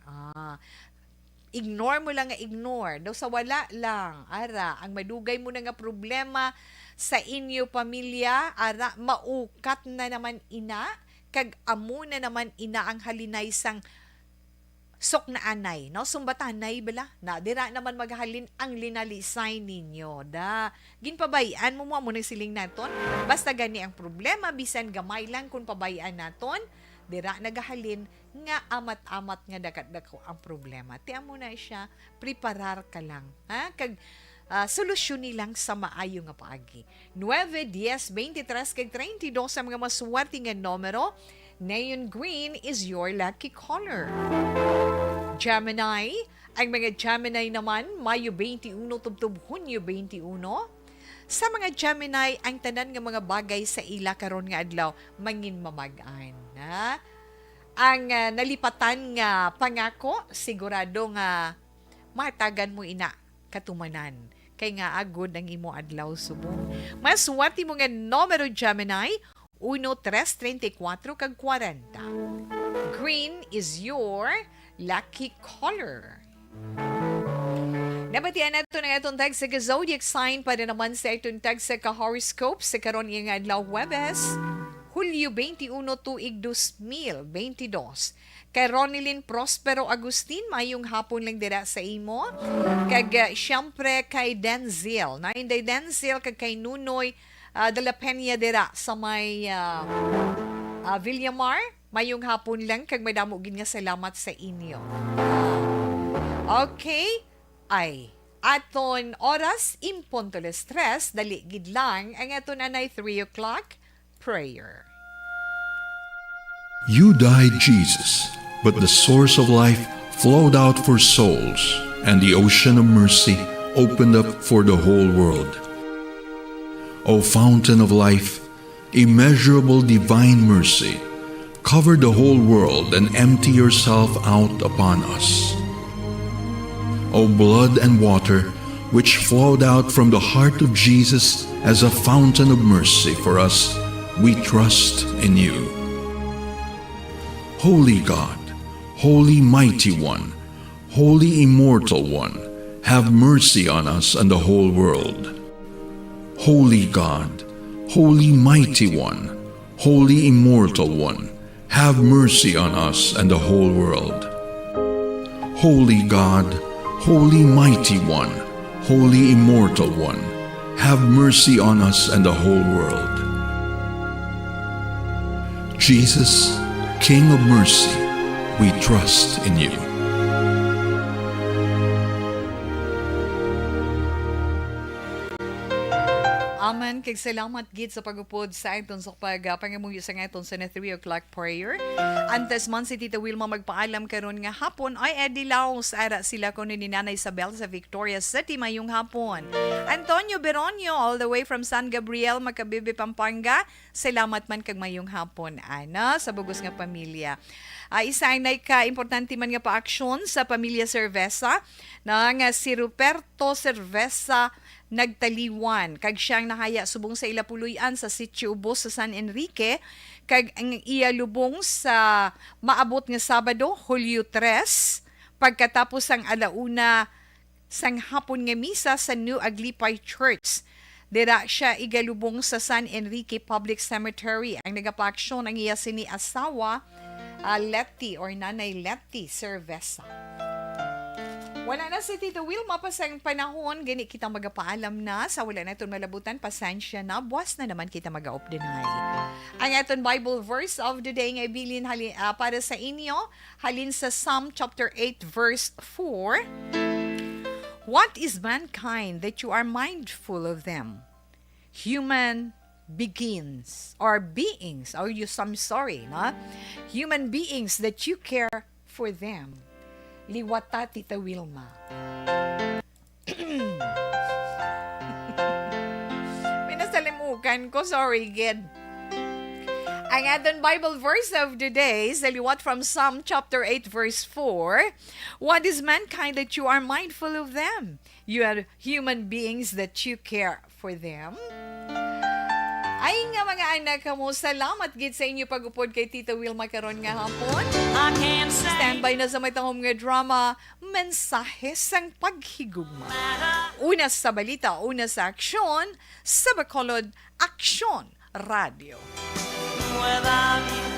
Ignore mo lang nga ignore. Daw sa wala lang. Ara, ang madugay mo na nga problema sa inyo pamilya, ara, maukat na naman ina, kag amo na naman ina ang halinay sang sok na anay, no? Sumbatanay bala. Na dira naman maghalin ang linalisay ninyo. Ginpabayaan mo nang siling naton. Basta gani ang problema, bisan gamay lang kung pabayaan naton, dira nagahalin nga amat-amat nga dakat-dako ang problema. Tiyan mo na siya, preparar ka lang. Ha? Kag solusyon lang sa maayo nga paagi. 9, 10, 23, kag 32 sa mga maswerte nga numero. Neon green is your lucky color. Gemini, ang mga Gemini naman, Mayo 21 tubtub Hunyo 21. Sa mga Gemini, ang tanan nga mga bagay sa ila karon nga adlaw mangin mamag-an. Ha? Ang nalipatan nga pangako, sigurado nga matagan mo ina katumanan. Kay nga agod ang imo adlaw subong. Mas wati mo nga numero Gemini, 1, 3, 34 kag 40. Green is your lucky color. Nabatian nato na itong tag sa zodiac sign para naman sa itong tag sa ka-horoscope sa karon nga adlaw Huwebes, Hulyo 21 tuig 2022. Kay Ronilyn Prospero Agustin, mayong hapon lang dira sa imo. Kag syempre kay Denzel. Na inday Denzel kag kay Nunoy de la Peña dira sa may Villamar. Mayong hapon lang kag madamo gid nga salamat sa inyo. Okay. Ay, aton oras impuntules stress, dali gid lang ang aton anay 3 o'clock prayer. You died, Jesus, but the source of life flowed out for souls, and the ocean of mercy opened up for the whole world. O fountain of life, immeasurable divine mercy, cover the whole world and empty yourself out upon us. O blood and water, which flowed out from the heart of Jesus as a fountain of mercy for us, we trust in you. Holy God, Holy Mighty One, Holy Immortal One, have mercy on us and the whole world. Holy God, Holy Mighty One, Holy Immortal One, have mercy on us and the whole world. Holy God, Holy Mighty One, Holy Immortal One, have mercy on us and the whole world. Jesus, King of mercy, we trust in you. Amen. Kag salamat gid sa pagupod sa aton sa pangamuyo sa aton sa 3 o'clock prayer. Antes man si Tita Wilma magpaalam karon nga hapon ay Eddie Laos ara sila ko ni Nanay Isabel sa Victoria City mayong hapon. Antonio Beronio all the way from San Gabriel, Macabibe, Pampanga. Salamat man kag mayong hapon ana sa bugos nga pamilya. Isa ay ka importante man nga paaksyon sa pamilya Cerveza na nga si Ruperto Cerveza nagtaliwan kag siyang nahaya subong sa Ilapuloy-an sa Sitio Ubos sa San Enrique kag ang iya lubong sa maabot nga Sabado, Hulyo 3 pagkatapos ang alauna sang hapon nga misa sa New Aglipay Church. Dira siya igalubong sa San Enrique Public Cemetery. Ang nagapaksyon ang iya sini asawa Letty or Nanay Letty Cerveza. Wala na si Tito Wilma pa sa panahon, gani kita magapaalam na sa wala na itong malabutan, pasensya na, buwas na naman kita mag-aopdenay. Ang itong Bible verse of the day nga ibilin para sa inyo, halin sa Psalm chapter 8 verse 4. What is mankind that you are mindful of them? Human beings. I'm sorry, no? Human beings that you care for them. Liwata, Tita Wilma. Pinasalimukan ko, sorry, Ged. Ang ating Bible verse of the day is liwat from Psalm chapter 8 verse 4. What is mankind that you are mindful of them? You are human beings that you care for them. Ay nga mga anak mo, salamat gid sa inyo pag-upod kay Tita Wilma karon nga hapon. Standby na sa may tangom nga drama, mensahe sang paghigugma. Una sa balita, una sa aksyon, sa Bacolod Aksyon Radio. Without you